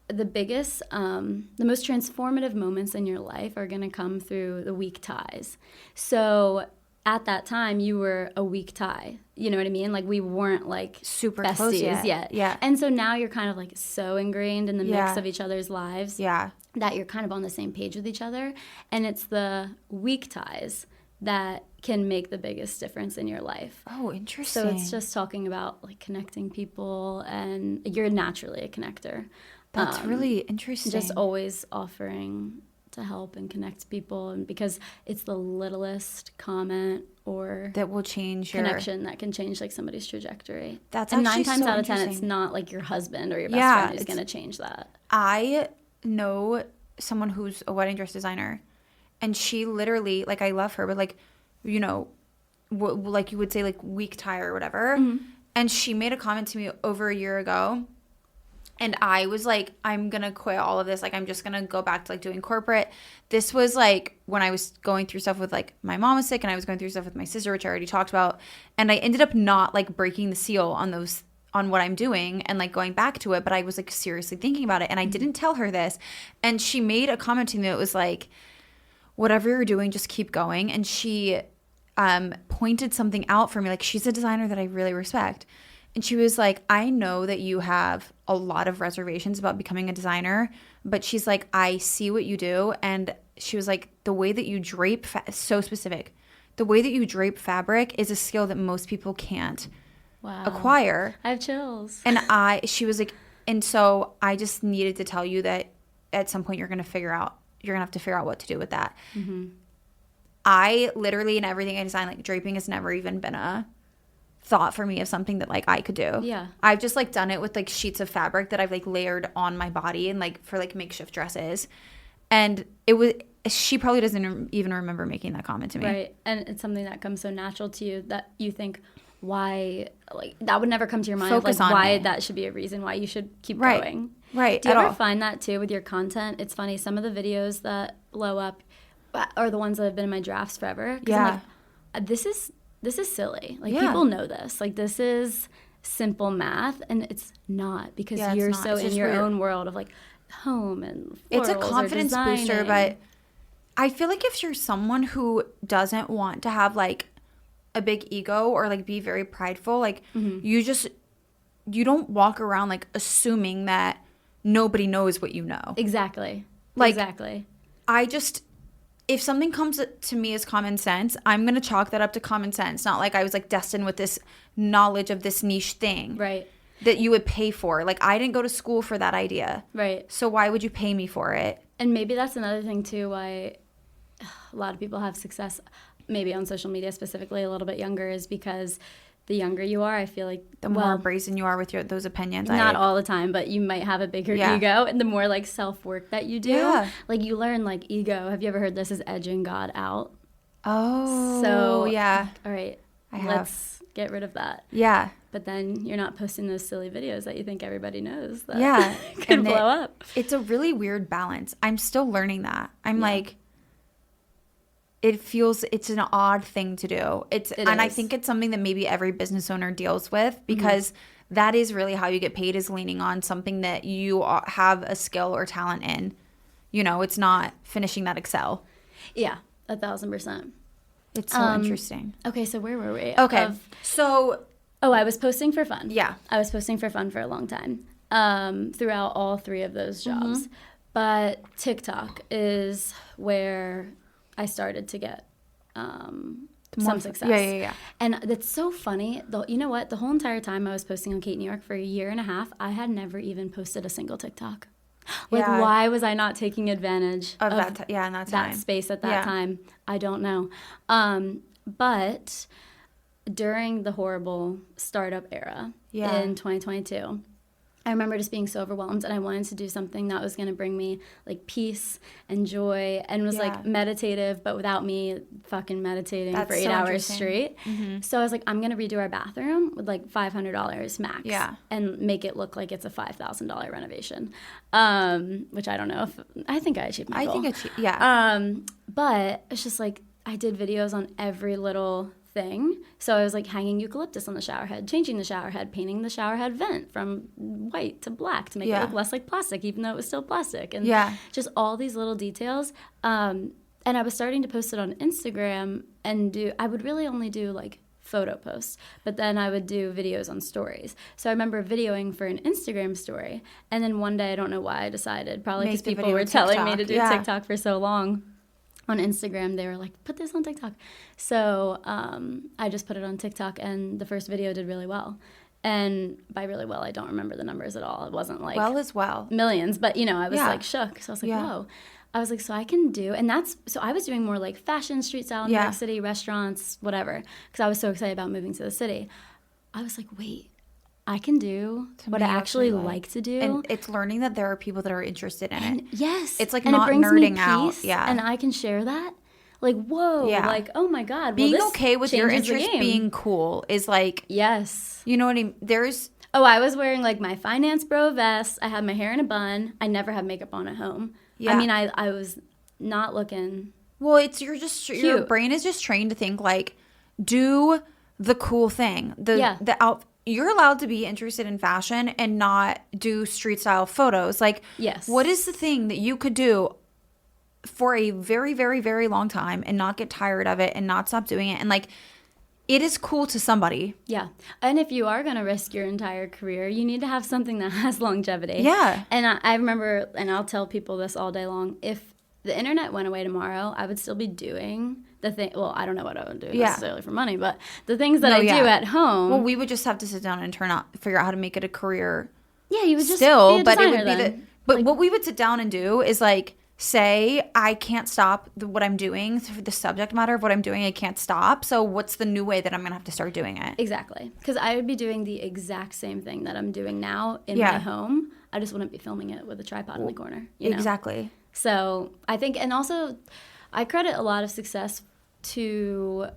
the biggest, the most transformative moments in your life are going to come through the weak ties. So at that time, you were a weak tie. You know what I mean? Like we weren't like super besties close yet. Yeah. And so now you're kind of like so ingrained in the mix of each other's lives that you're kind of on the same page with each other. And it's the weak ties that can make the biggest difference in your life. Oh, interesting. So it's just talking about like connecting people, and you're naturally a connector. That's really interesting. Just always offering to help and connect people, and because it's the littlest comment or that will change connection that can change like somebody's trajectory. That's and actually 9 times so out of 10, it's not like your husband or your best friend who's going to change that. I know someone who's a wedding dress designer, and she literally, like, I love her, but, like, you know, like you would say, like, weak tie or whatever. And she made a comment to me over a year ago. And I was like, I'm going to quit all of this. Like, I'm just going to go back to, like, doing corporate. This was, like, when I was going through stuff with, like, my mom was sick and I was going through stuff with my sister, which I already talked about. And I ended up not, like, breaking the seal on what I'm doing and, like, going back to it. But I was, like, seriously thinking about it. And I didn't tell her this. And she made a comment to me that was like, whatever you're doing, just keep going. And she pointed something out for me. Like, she's a designer that I really respect. And she was like, I know that you have a lot of reservations about becoming a designer, but she's like, I see what you do. And she was like, the way that you drape, so specific, the way that you drape fabric is a skill that most people can't acquire. I have chills. And she was like, and so I just needed to tell you that at some point you're going to have to figure out what to do with that. I literally, in everything I design, like, draping has never even been a thought for me of something that, like, I could do. Yeah. I've just, like, done it with, like, sheets of fabric that I've, like, layered on my body and, like, for, like, makeshift dresses. And she probably doesn't even remember making that comment to me. Right. And it's something that comes so natural to you that you think, why, like, that would never come to your mind. Focus like, on why it. that should be a reason why you should keep Right. going. Right. Do you At ever all. find that too with your content? It's funny. Some of the videos that blow up are the ones that have been in my drafts forever. 'Cause I'm like, this is silly. Like, people know this. Like, this is simple math, and it's not, because you're not. so It's in just your weird. own world of, like, home and It's a florals or confidence booster, designing. but I feel like if you're someone who doesn't want to have, like, a big ego or, like, be very prideful, like, you don't walk around, like, assuming that nobody knows what you know. Exactly. Like, exactly. If something comes to me as common sense, I'm going to chalk that up to common sense. Not like I was, like, destined with this knowledge of this niche thing. Right. That you would pay for. Like, I didn't go to school for that idea. Right. So why would you pay me for it? And maybe that's another thing, too, why a lot of people have success, maybe on social media specifically, a little bit younger, is because the younger you are, I feel like, The more brazen you are with those opinions. Not all the time, but you might have a bigger ego, and the more, like, self-work that you do, like, you learn, like, ego. Have you ever heard this is edging God out? Oh, so yeah. All right, let's get rid of that. Yeah. But then you're not posting those silly videos that you think everybody knows that could and blow up. It's a really weird balance. I'm still learning that. I'm like, it's an odd thing to do. I think it's something that maybe every business owner deals with, because that is really how you get paid, is leaning on something that you have a skill or talent in. You know, it's not finishing that Excel. Yeah, 1,000%. It's so interesting. Okay, so where were we? Okay, I was posting for fun. Yeah. I was posting for fun for a long time, throughout all three of those jobs. But TikTok is where I started to get some success. Yeah. And that's so funny. You know what? The whole entire time I was posting on Kate New York for a year and a half, I had never even posted a single TikTok. Like, why was I not taking advantage of that space at that time? I don't know. But during the horrible startup era in 2022, I remember just being so overwhelmed, and I wanted to do something that was going to bring me, like, peace and joy, and was like meditative, but without me fucking meditating for 8 hours straight. So I was like, I'm going to redo our bathroom with, like, $500 max, and make it look like it's a $5,000 renovation, which I don't know if I think I achieved my goal. But it's just like, I did videos on every little thing. So I was, like, hanging eucalyptus on the shower head, changing the shower head, painting the shower head vent from white to black to make it look less like plastic, even though it was still plastic. And just all these little details. And I was starting to post it on Instagram, and I would really only do, like, photo posts, but then I would do videos on stories. So I remember videoing for an Instagram story, and then one day, I don't know why I decided, probably because people were telling me to do TikTok for so long. On Instagram, they were like, put this on TikTok. So I just put it on TikTok, and the first video did really well. And by really well, I don't remember the numbers at all. It wasn't like millions, but, you know, I was like shook. So I was like, whoa. I was like, so I can do, and so I was doing more like fashion, street style in New York City, restaurants, whatever, because I was so excited about moving to the city. I was like, wait, I can do what I actually like to do. And it's learning that there are people that are interested in it. Yes. It's like and not it brings nerding me out. peace, Yeah. And I can share that. Like, whoa. Yeah. Like, oh my God. Being this okay with your changes the interest game. being cool is like, yes. you know what I mean? There's, Oh, I was wearing like my finance bro vest. I had my hair in a bun. I never had makeup on at home. Yeah. I mean, I was not looking. well, it's, you're just, your Cute. brain is just trained to think like, do the cool thing. You're allowed to be interested in fashion and not do street style photos. Like, Yes. what is the thing that you could do for a very, very, very long time and not get tired of it and not stop doing it? And like, it is cool to somebody. Yeah. And if you are going to risk your entire career, you need to have something that has longevity. Yeah. And I remember, and I'll tell people this all day long, if the internet went away tomorrow, I would still be doing the thing. Well, I don't know what I would do necessarily for money, but the things that I do at home. Well, we would just have to sit down and figure out how to make it a career. Yeah, you would just still, be a but it designer would be then. But what we would sit down and do is like say, I can't stop what I'm doing, the subject matter of what I'm doing, I can't stop. So what's the new way that I'm gonna have to start doing it? Exactly, because I would be doing the exact same thing that I'm doing now in my home. I just wouldn't be filming it with a tripod in the corner. You know? Exactly. So I think, and also, I credit a lot of success to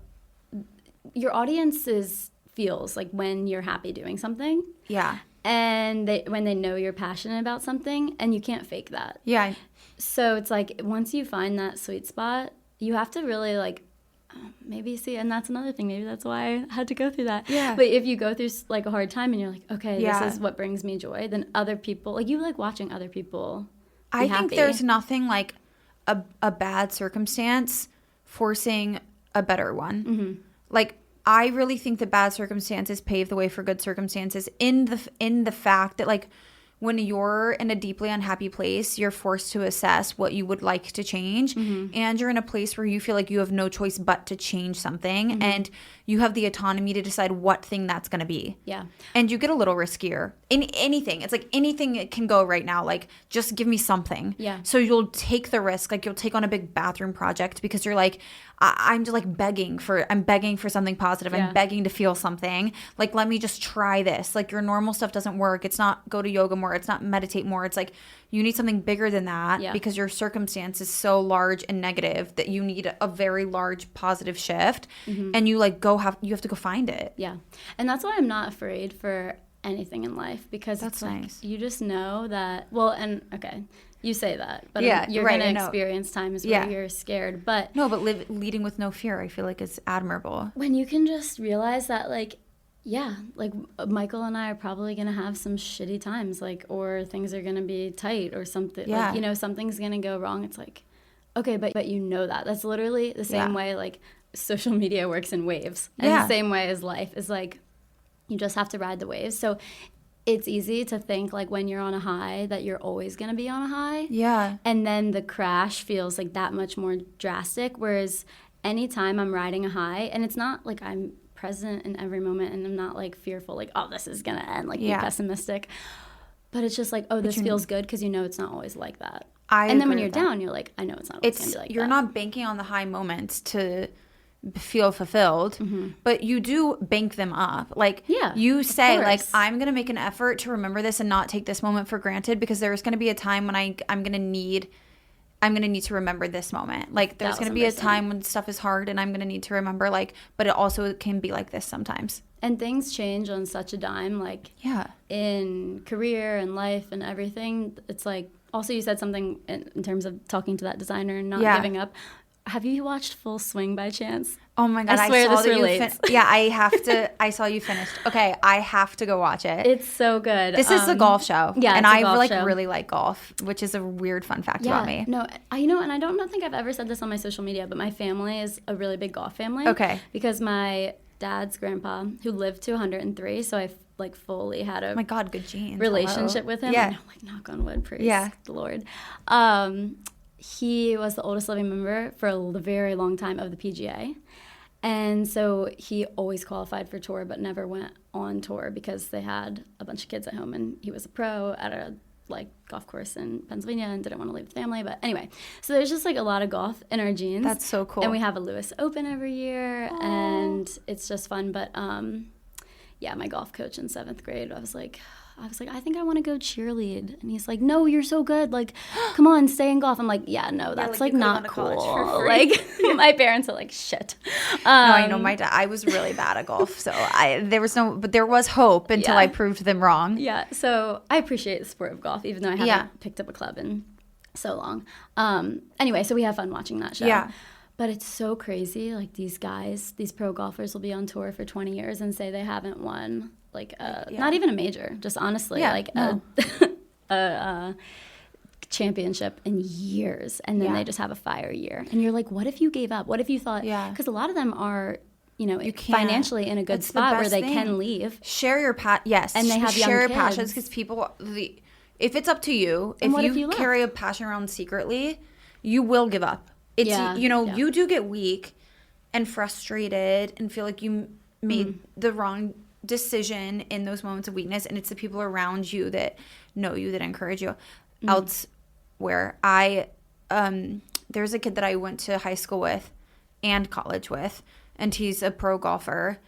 your audience's feels like when you're happy doing something. Yeah. And when they know you're passionate about something, and you can't fake that. Yeah. So it's like once you find that sweet spot, you have to really like maybe see, and that's another thing. Maybe that's why I had to go through that. Yeah. But if you go through like a hard time and you're like, okay, Yeah. this is what brings me joy, then other people, like you like watching other people be I happy. think there's nothing like a bad circumstance forcing a better one. Mm-hmm. Like, I really think that bad circumstances pave the way for good circumstances in the fact that like when you're in a deeply unhappy place, you're forced to assess what you would like to change. Mm-hmm. And you're in a place where you feel like you have no choice but to change something. Mm-hmm. And you have the autonomy to decide what thing that's going to be. Yeah. And you get a little riskier in anything. It's like anything can go right now. Like, just give me something. Yeah. So you'll take the risk. Like, you'll take on a big bathroom project because you're like, I'm just like begging for something positive. Yeah. I'm begging to feel something. Like, let me just try this. Like, your normal stuff doesn't work. It's not go to yoga more. It's not meditate more. It's like you need something bigger than that because your circumstance is so large and negative that you need a very large positive shift. Mm-hmm. And you like you have to go find it. Yeah. And that's why I'm not afraid for anything in life, because that's it's like, nice. you just know that, well, and okay, you say that, but you're right, going to experience times where you're scared. But no, but leading with no fear, I feel like is admirable. When you can just realize that, like, yeah, like Michael and I are probably going to have some shitty times, like, or things are going to be tight or something, like, you know, something's going to go wrong. It's like, okay, but you know that's literally the same way, like, social media works in waves. And the same way as life is like, you just have to ride the waves. So it's easy to think like when you're on a high that you're always going to be on a high. Yeah. And then the crash feels like that much more drastic. Whereas anytime I'm riding a high, and it's not like I'm present in every moment and I'm not like fearful, like, oh, this is going to end, like be pessimistic. But it's just like, oh, this feels good because you know it's not always like that. And then when you're down, you're like, I know it's not always going to be like that. You're not banking on the high moments to feel fulfilled, but you do bank them up. Like, you say, like, I'm going to make an effort to remember this and not take this moment for granted, because there's going to be a time when I'm going to need to remember this moment. Like, there's going to be a time when stuff is hard and I'm going to need to remember, like, but it also can be like this sometimes. And things change on such a dime, like, in career and life and everything. It's like, also you said something in terms of talking to that designer and not giving up. Have you watched Full Swing by chance? Oh my God, I swear this relates. I have to. I saw you finished. Okay, I have to go watch it. It's so good. This is the golf show. Yeah, and I really like golf, which is a weird fun fact about me. No, and I don't think I've ever said this on my social media, but my family is a really big golf family. Okay. Because my dad's grandpa, who lived to 103, so I like fully had a oh my God, good genes. relationship with him. Yeah. I know, like, knock on wood, praise the Lord. He was the oldest living member for a very long time of the PGA. And so he always qualified for tour but never went on tour because they had a bunch of kids at home, and he was a pro at a golf course in Pennsylvania and didn't want to leave the family. But anyway, so there's just like a lot of golf in our genes. That's so cool. And we have a Lewis Open every year. Aww. And it's just fun. But yeah, my golf coach in 7th grade, I was like, I think I want to go cheerlead. And he's like, no, you're so good. Like, come on, stay in golf. I'm like, yeah, no, that's like not cool. Like, my parents are like, shit. No, I know my dad. I was really bad at golf. So there was hope until I proved them wrong. Yeah. So I appreciate the sport of golf, even though I haven't picked up a club in so long. Anyway, so we have fun watching that show. Yeah. But it's so crazy. Like, these guys, these pro golfers will be on tour for 20 years and say they haven't won, like, not even a major, just honestly, a championship in years. And then they just have a fire year. And you're like, what if you gave up? What if you thought, because a lot of them are, you know, financially in a good spot where they can leave. Share your yes. And they have young share kids. Your passions, because people, if it's up to you, if you carry a passion around secretly, you will give up. It's, you do get weak and frustrated and feel like you made the wrong decision in those moments of weakness. And it's the people around you that know you, that encourage you. Elsewhere, there's a kid that I went to high school with and college with, and he's a pro golfer.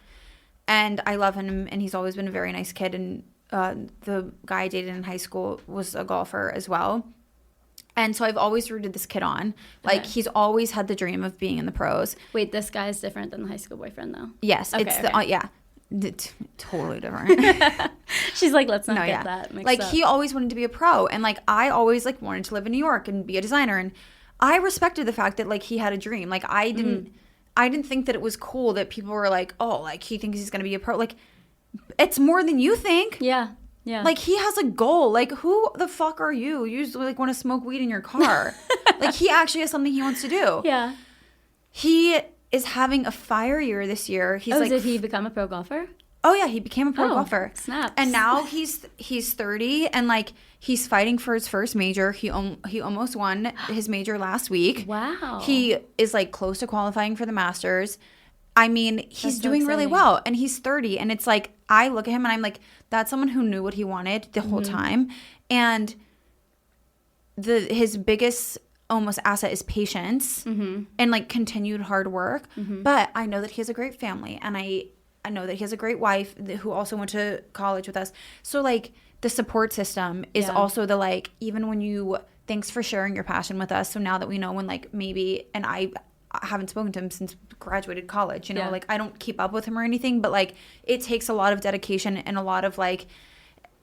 And I love him, and he's always been a very nice kid. And the guy I dated in high school was a golfer as well. And so I've always rooted this kid on. Like, he's always had the dream of being in the pros. Wait, this guy's different than the high school boyfriend, though? Yes. Totally different. She's like, let's not get that mixed up. He always wanted to be a pro. And, like, I always, like, wanted to live in New York and be a designer. And I respected the fact that, like, he had a dream. Like, I didn't think that it was cool that people were like, oh, like, he thinks he's going to be a pro. Like, it's more than you think. Yeah. Like, he has a goal. Like, who the fuck are you? You just, like, want to smoke weed in your car. Like, he actually has something he wants to do. Yeah. He is having a fire year this year. He's did he become a pro golfer? Oh, yeah, he became a pro golfer. Snaps. And now he's 30, and, like, he's fighting for his first major. He almost won his major last week. Wow. He is, like, close to qualifying for the Masters. I mean, he's doing really well, and he's 30, and it's like, I look at him and I'm like, that's someone who knew what he wanted the whole time, and his biggest almost asset is patience and, like, continued hard work. But I know that he has a great family, and I know that he has a great wife who also went to college with us. So, like, the support system is also the, like, even when you, thanks for sharing your passion with us. So now that we know when, like, maybe, and I haven't spoken to him since graduated college, you know, like, I don't keep up with him or anything, but, like, it takes a lot of dedication and a lot of, like,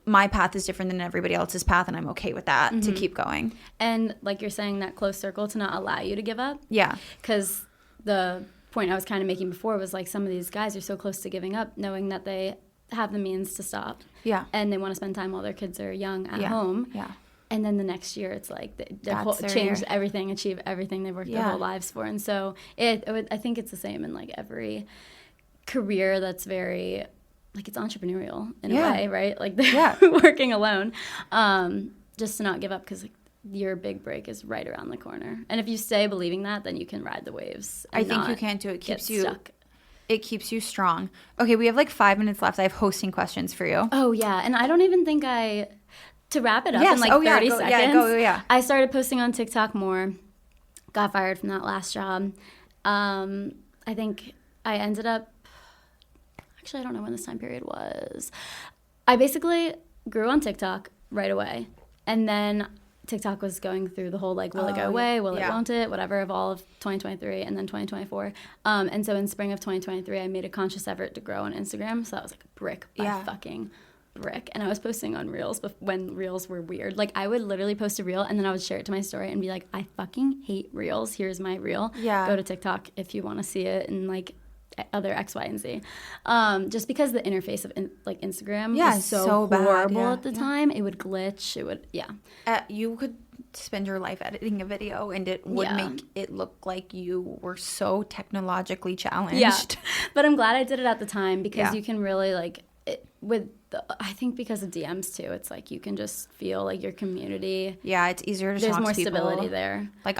my path is different than everybody else's path, and I'm okay with that to keep going. And, like you're saying, that close circle to not allow you to give up. Yeah. Because the point I was kind of making before was, like, some of these guys are so close to giving up, knowing that they have the means to stop. Yeah. And they want to spend time while their kids are young at home. Yeah. And then the next year, it's like they change everything, achieve everything they've worked their whole lives for. And so I think it's the same in, like, every career that's very, like, it's entrepreneurial in a way, right? Like, they're working alone. Just to not give up, because, like, your big break is right around the corner. And if you stay believing that, then you can ride the waves. I think you can too. It keeps you stuck. It keeps you strong. Okay, we have, like, 5 minutes left. I have hosting questions for you. Oh, yeah. And I don't even think to wrap it up in, like, 30 seconds, I started posting on TikTok more, got fired from that last job. I think I ended up, actually, I don't know when this time period was. I basically grew on TikTok right away. And then TikTok was going through the whole, like, will it go away? Will it, won't it? Whatever, of all of 2023 and then 2024. And so in spring of 2023, I made a conscious effort to grow on Instagram. So that was, like, a brick by fucking brick. And I was posting on Reels when Reels were weird. Like, I would literally post a Reel and then I would share it to my story and be like, I fucking hate Reels. Here's my Reel. Yeah. Go to TikTok if you want to see it, and, like, other X, Y, and Z. Just because the interface of like Instagram was so horrible at the time. It would glitch. It would, you could spend your life editing a video and it would make it look like you were so technologically challenged. Yeah. But I'm glad I did it at the time, because you can really, like, I think because of DMs too, it's like you can just feel like your community. Yeah, it's easier to talk to people. There's more stability there. Like,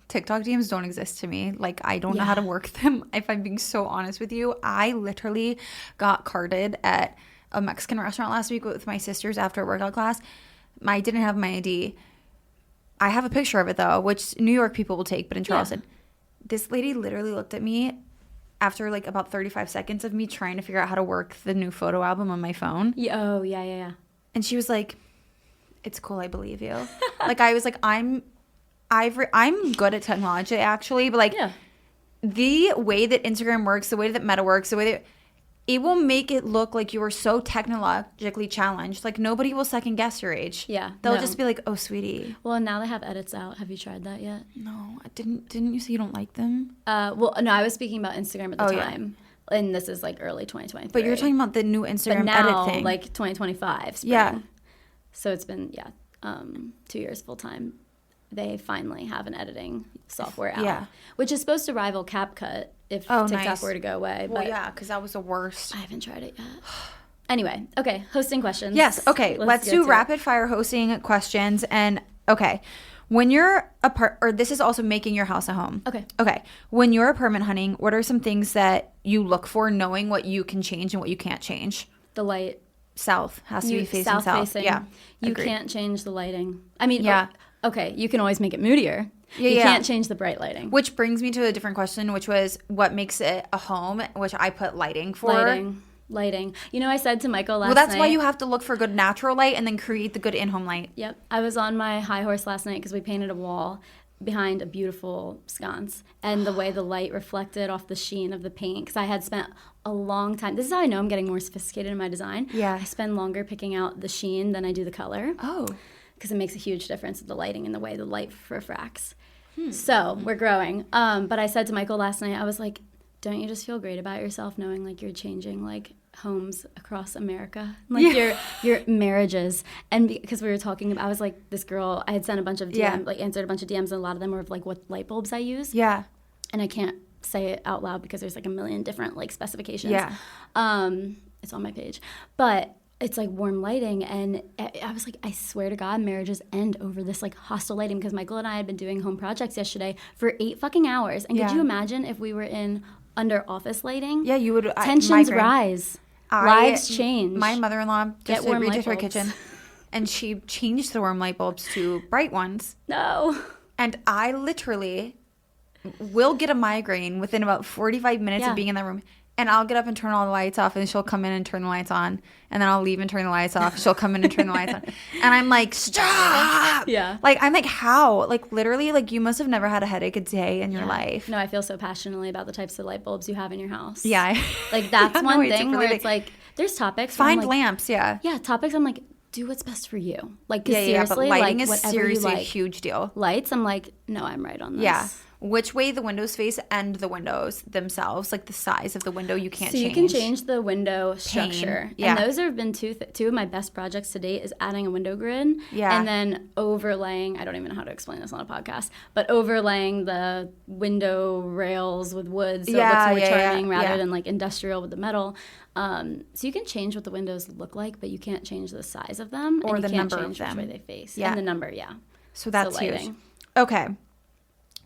TikTok DMs don't exist to me. Like, I don't know how to work them. If I'm being so honest with you, I literally got carded at a Mexican restaurant last week with my sisters after a workout class. I didn't have my ID. I have a picture of it though, which New York people will take, but in Charleston, this lady literally looked at me after like about 35 seconds of me trying to figure out how to work the new photo album on my phone. Yeah, yeah. And she was like, it's cool, I believe you. Like, I was like, I'm good at technology, actually. But, like, the way that Instagram works, the way that Meta works, the way that it will make it look like you are so technologically challenged. Like, nobody will second guess your age. Yeah. They'll just be like, oh, sweetie. Well, now they have edits out. Have you tried that yet? No. Didn't you say you don't like them? Well, no, I was speaking about Instagram at the time. Yeah. And this is, like, early 2023. But you're talking about the new Instagram now, edit thing. like, 2025 spring. Yeah. So it's been, 2 years full time. They finally have an editing software out, which is supposed to rival CapCut if TikTok were to go away. Well, but because that was the worst. I haven't tried it yet. Anyway, okay, hosting questions. Yes, okay, let's do rapid fire hosting questions. And okay, when you're or this is also making your house a home. Okay, when you're apartment hunting, what are some things that you look for, knowing what you can change and what you can't change? The light. South has to be facing south. Facing. Yeah, you can't change the lighting. I mean, okay, you can always make it moodier. You can't change the bright lighting. Which brings me to a different question, which was what makes it a home, which I put lighting for. Lighting. You know, I said to Michael last night. Well, that's why you have to look for good natural light and then create the good in-home light. Yep. I was on my high horse last night because we painted a wall behind a beautiful sconce, and the way the light reflected off the sheen of the paint, because I had spent a long time. This is how I know I'm getting more sophisticated in my design. Yeah. I spend longer picking out the sheen than I do the color. Oh. Because it makes a huge difference with the lighting and the way the light refracts. So we're growing. But I said to Michael last night, I was like, don't you just feel great about yourself knowing like you're changing like homes across America, like your marriages? And because we were talking about, I was like, this girl, I had sent a bunch of DMs, like answered a bunch of DMs, and a lot of them were of like what light bulbs I use. Yeah. And I can't say it out loud because there's like a million different like specifications. Yeah. It's on my page, but it's like warm lighting, and I was like, I swear to God, marriages end over this like hostile lighting, because Michael and I had been doing home projects yesterday for 8 fucking hours, and could you imagine if we were under office lighting? Yeah, you would. Tensions rise. Lives change. My mother-in-law just redid her kitchen, and she changed the warm light bulbs to bright ones. No. And I literally will get a migraine within about 45 minutes of being in that room. And I'll get up and turn all the lights off, and she'll come in and turn the lights on. And then I'll leave and turn the lights off. She'll come in and turn the lights on. And I'm like, stop! Yeah. Like, I'm like, how? Like, literally, like, you must have never had a headache a day in your life. No, I feel so passionately about the types of light bulbs you have in your house. Yeah. Like, that's one thing where it's like, there's topics. Find lamps, Yeah, topics. I'm like, do what's best for you. Like, seriously, but lighting like, is seriously a huge deal. Lights, I'm like, no, I'm right on this. Yeah. Which way the windows face and the windows themselves, like the size of the window, you can't change. So you can change the window structure. Yeah. And those have been two of my best projects to date, is adding a window grid. Yeah. And then overlaying, I don't even know how to explain this on a podcast, but overlaying the window rails with wood, so it looks more charming rather than like industrial with the metal. So you can change what the windows look like, but you can't change the size of them. Or and the you can't number change of them. Which way they face. Yeah. And the number, So that's huge. Okay.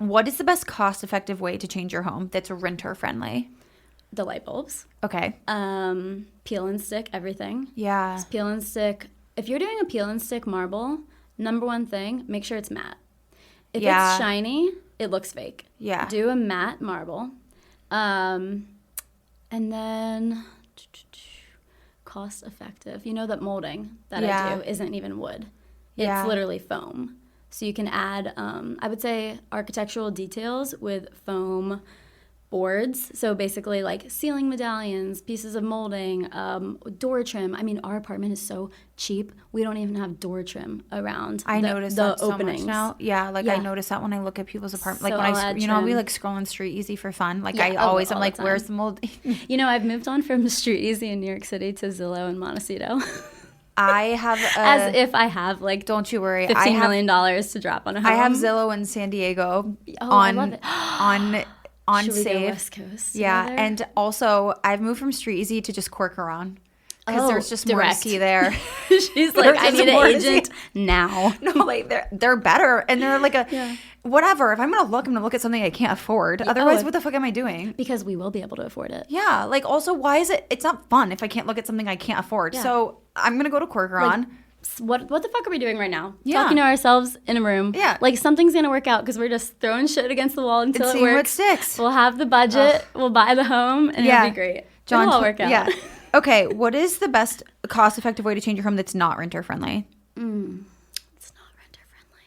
What is the best cost-effective way to change your home that's renter-friendly? The light bulbs. Okay. Peel and stick everything. Yeah. Just peel and stick. If you're doing a peel and stick marble, number one thing, make sure it's matte. If it's shiny, it looks fake. Yeah. Do a matte marble. And then cost-effective. You know that molding that I do isn't even wood. It's literally foam. So you can add, I would say, architectural details with foam boards. So basically like ceiling medallions, pieces of molding, door trim. I mean, our apartment is so cheap. We don't even have door trim around I notice that openings. So much now. Yeah, like I notice that when I look at people's apartment. Like when I'll be like scrolling Street Easy for fun. Like I'm like, where's the mold? You know, I've moved on from Street Easy in New York City to Zillow in Montecito. I have as if I have like don't you worry $15 million to drop on a home. I have Zillow in San Diego I love it. on Should save. We go West Coast together? And also I've moved from Street Easy to just Corcoran because there's just more to see there. She's like, I need an agent now. No, like they're better, and they're like whatever. If I'm gonna look at something I can't afford. Otherwise, what the fuck am I doing? Because we will be able to afford it. Yeah. Like also, why is it's not fun if I can't look at something I can't afford? Yeah. So I'm gonna go to Corcoran. what the fuck are we doing right now? Yeah. Talking to ourselves in a room. Yeah. Like, something's going to work out because we're just throwing shit against the wall until it seeing what works. sticks. We'll have the budget. We'll buy the home, and it'll be great. It'll all work out. Yeah. Okay, what is the best cost-effective way to change your home that's not renter-friendly? It's not renter-friendly.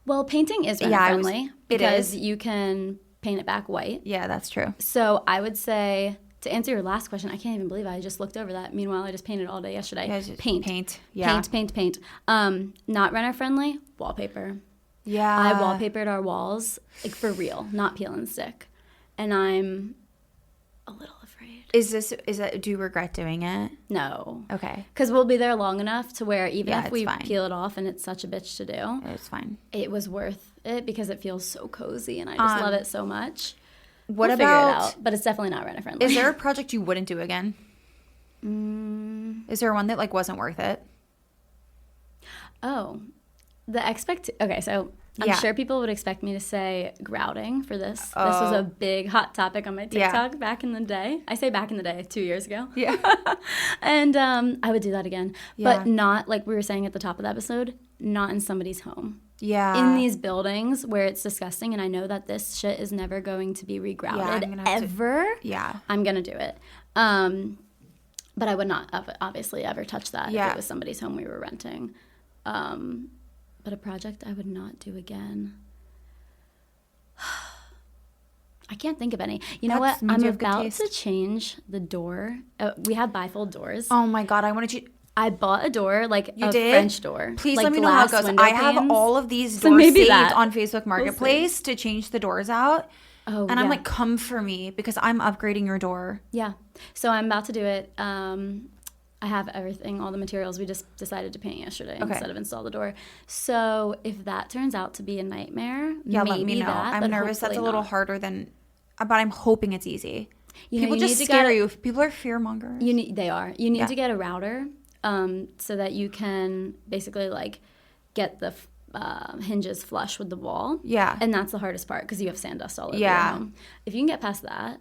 Well, painting is renter-friendly because you can paint it back white. Yeah, that's true. So I would say, to answer your last question, I can't even believe I just looked over that. Meanwhile, I just painted all day yesterday. Yeah, Paint. Yeah. Paint. Not renter-friendly, wallpaper. Yeah. I wallpapered our walls, like, for real, not peel and stick. And I'm a little afraid. Do you regret doing it? No. Okay. Because we'll be there long enough to where even if it's we fine. peel it off and it's such a bitch to do, It's fine. it was worth it because it feels so cozy and I just love it so much. What We'll figure about, it out, but it's definitely not renter-friendly. is there a project you wouldn't do again? Is there one that, like, wasn't worth it? Oh, okay, so I'm sure people would expect me to say grouting for this. This was a big hot topic on my TikTok back in the day. I say back in the day, 2 years ago. Yeah. And I would do that again. Yeah. But not, like we were saying at the top of the episode, not in somebody's home. Yeah. In these buildings where it's disgusting, and I know that this shit is never going to be regrouted ever. I'm going to do it. But I would not obviously ever touch that if it was somebody's home we were renting. But a project I would not do again. I can't think of any. You know what? I'm about to change the door. We have bifold doors. Oh my God, I wanted to. I bought a door, like a French door. Please like let me know how it goes. I have all of these doors saved on Facebook Marketplace to change the doors out. Oh, and I'm like, come for me because I'm upgrading your door. Yeah. So I'm about to do it. I have everything, all the materials. We just decided to paint yesterday instead of install the door. So if that turns out to be a nightmare, let me know. I'm nervous. That's a little harder than, but I'm hoping it's easy. People just scare you. People are fear mongers. They are. You need to get a router so that you can basically like get the hinges flush with the wall. Yeah. And that's the hardest part because you have sand dust all over your home. If you can get past that,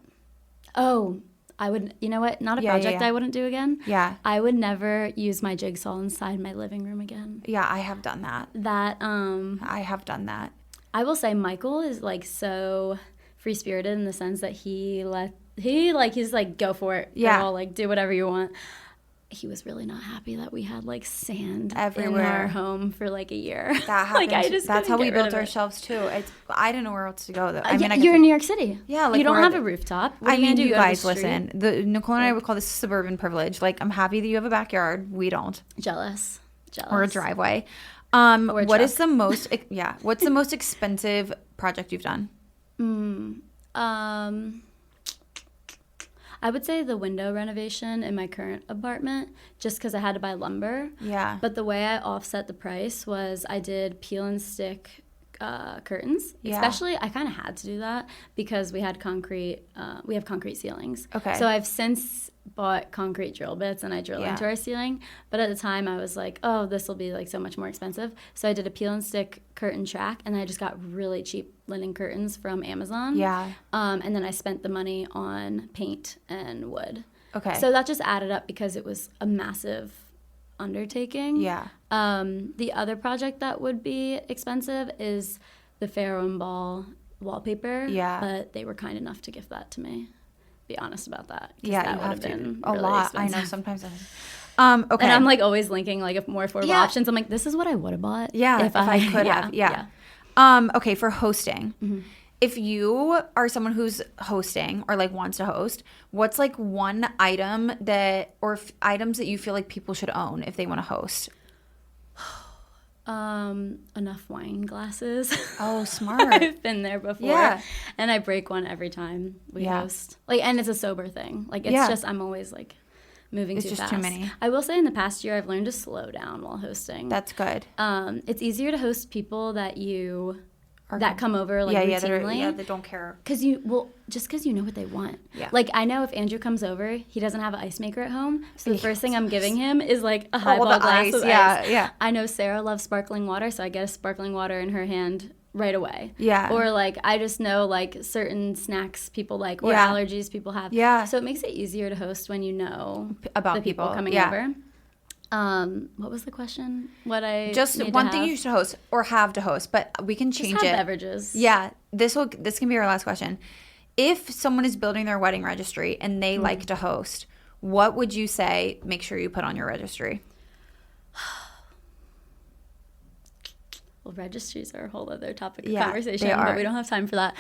I would, you know what? Not a project I wouldn't do again. Yeah. I would never use my jigsaw inside my living room again. Yeah, I have done that. I have done that. I will say Michael is like so free-spirited in the sense that he's like, go for it. Yeah. Girl, like, do whatever you want. He was really not happy that we had like sand everywhere in our home for like a year. That happened. Like, that's how we built our shelves too. I didn't know where else to go though. You're in New York City. Yeah, like you don't have a rooftop. What are you gonna do? You guys listen. Nicole and I would call this suburban privilege. Like, I'm happy that you have a backyard. We don't. Jealous. Or a driveway. What's the most expensive project you've done? I would say the window renovation in my current apartment, just because I had to buy lumber. Yeah. But the way I offset the price was I did peel and stick curtains. Yeah. Especially, I kind of had to do that because we had concrete. We have concrete ceilings. Okay. So I've since bought concrete drill bits and I drill into our ceiling. But at the time, I was like, oh, this will be like so much more expensive. So I did a peel and stick curtain track, and I just got really cheap linen curtains from Amazon. Yeah. And then I spent the money on paint and wood. Okay. So that just added up because it was a massive undertaking. Yeah. The other project that would be expensive is the Pharaoh and Ball wallpaper. Yeah. But they were kind enough to gift that to me. Be honest about that. Yeah, that would have been a really lot. Expensive. I know sometimes. Okay. And I'm like always linking like more affordable options. I'm like, this is what I would have bought. Yeah, if I could have. Yeah. Okay, for hosting. Mm-hmm. If you are someone who's hosting or like wants to host, what's like one item items that you feel like people should own if they want to host? Enough wine glasses. Oh, smart. I've been there before. Yeah. And I break one every time we host. Like, and it's a sober thing. Like, it's just, I'm always like moving too fast. It's just too many. I will say in the past year, I've learned to slow down while hosting. That's good. It's easier to host people that come over like routinely. They don't care. Just because you know what they want. Yeah. Like, I know if Andrew comes over, he doesn't have an ice maker at home, so the first thing I'm giving him is like a highball glass of ice. Yeah. I know Sarah loves sparkling water, so I get a sparkling water in her hand right away. Yeah. Or like I just know like certain snacks people like or allergies people have. Yeah. So it makes it easier to host when you know about the people coming over. What was the question? What I Just need one to thing have? you should host or have to host, but we can Just change have it. beverages. Yeah, this can be our last question. If someone is building their wedding registry and they like to host, what would you say make sure you put on your registry? Well, registries are a whole other topic of Yeah, conversation, they are. but we don't have time for that.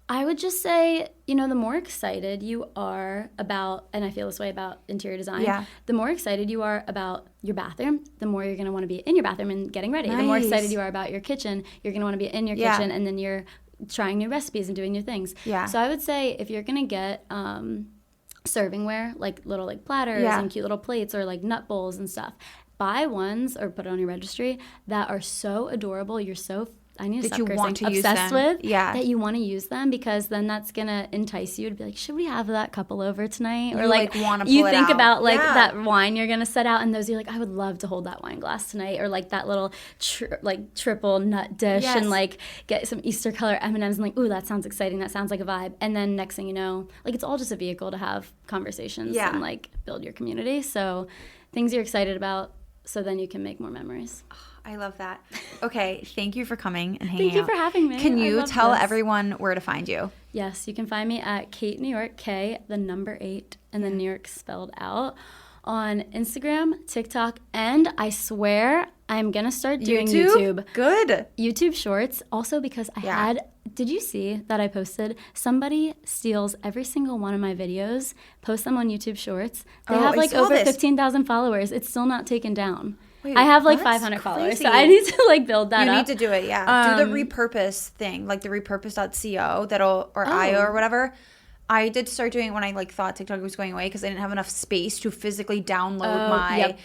I would just say, the more excited you are about, and I feel this way about interior design, Yeah. the more excited you are about your bathroom, the more you're going to want to be in your bathroom and getting ready. The more Nice. excited you are about your kitchen, you're going to want to be in your Yeah. kitchen, and then you're trying new recipes and doing new things. Yeah. So I would say if you're going to get servingware, like little platters Yeah. and cute little plates or like nut bowls and stuff, buy ones or put it on your registry that are so adorable. I need to That stop you cursing. want to use Obsessed them. with. Yeah. That you want to use them, because then that's gonna entice you to be like, should we have that couple over tonight? Or You, like, wanna you pull it think out. about like Yeah. that wine you're gonna set out, and those you're like, I would love to hold that wine glass tonight, or like that little triple nut dish, Yes. and like get some Easter color M&Ms, and like, ooh, that sounds exciting. That sounds like a vibe. And then next thing you know, like it's all just a vehicle to have conversations Yeah. and like build your community. So things you're excited about, so then you can make more memories. I love that. Okay, thank you for coming and hanging out. Thank you for having me. Can I you love tell this. everyone where to find you? Yes, you can find me at Kate New York, K, the number 8, and then New York spelled out, on Instagram, TikTok, and I swear I'm going to start doing YouTube. Good. YouTube Shorts, also because did you see that I posted, somebody steals every single one of my videos, posts them on YouTube Shorts. They have I like saw over this. 15,000 followers. It's still not taken down. Wait, I have like that's 500 followers, so crazy. I need to like build that You up. need to do it, yeah. Do the repurpose thing, like the repurpose.co or IO or whatever. I did start doing it when I like thought TikTok was going away because I didn't have enough space to physically download my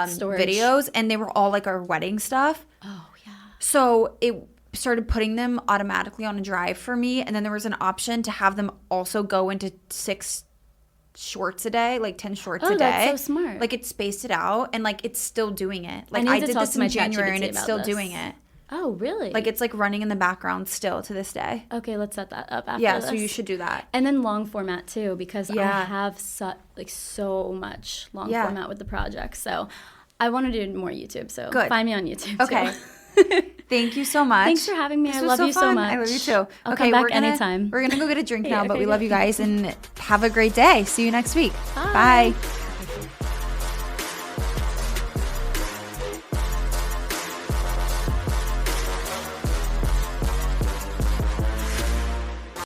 Storage. videos, and they were all like our wedding stuff. Oh, yeah. So it started putting them automatically on a drive for me, and then there was an option to have them also go into 6 shorts a day, like 10 shorts a day. That's so smart. Like it spaced it out, and like it's still doing it. Like need I to did talk this to my in January, and ChatGPT it's about still this. doing it. Oh, really? Like it's like running in the background still to this day. Okay, let's set that up after Yeah, this. so you should do that. And then long format too, because I Yeah. have so much long Yeah. format with the project. So I want to do more YouTube. So Good. find me on YouTube. Okay. too. Thank you so much. Thanks for having me. This I was love so you so fun. much. I love you too. I'll come back anytime. We're gonna go get a drink Yeah, now, but okay, we love good. you guys and have a great day. See you next week. Bye. Bye.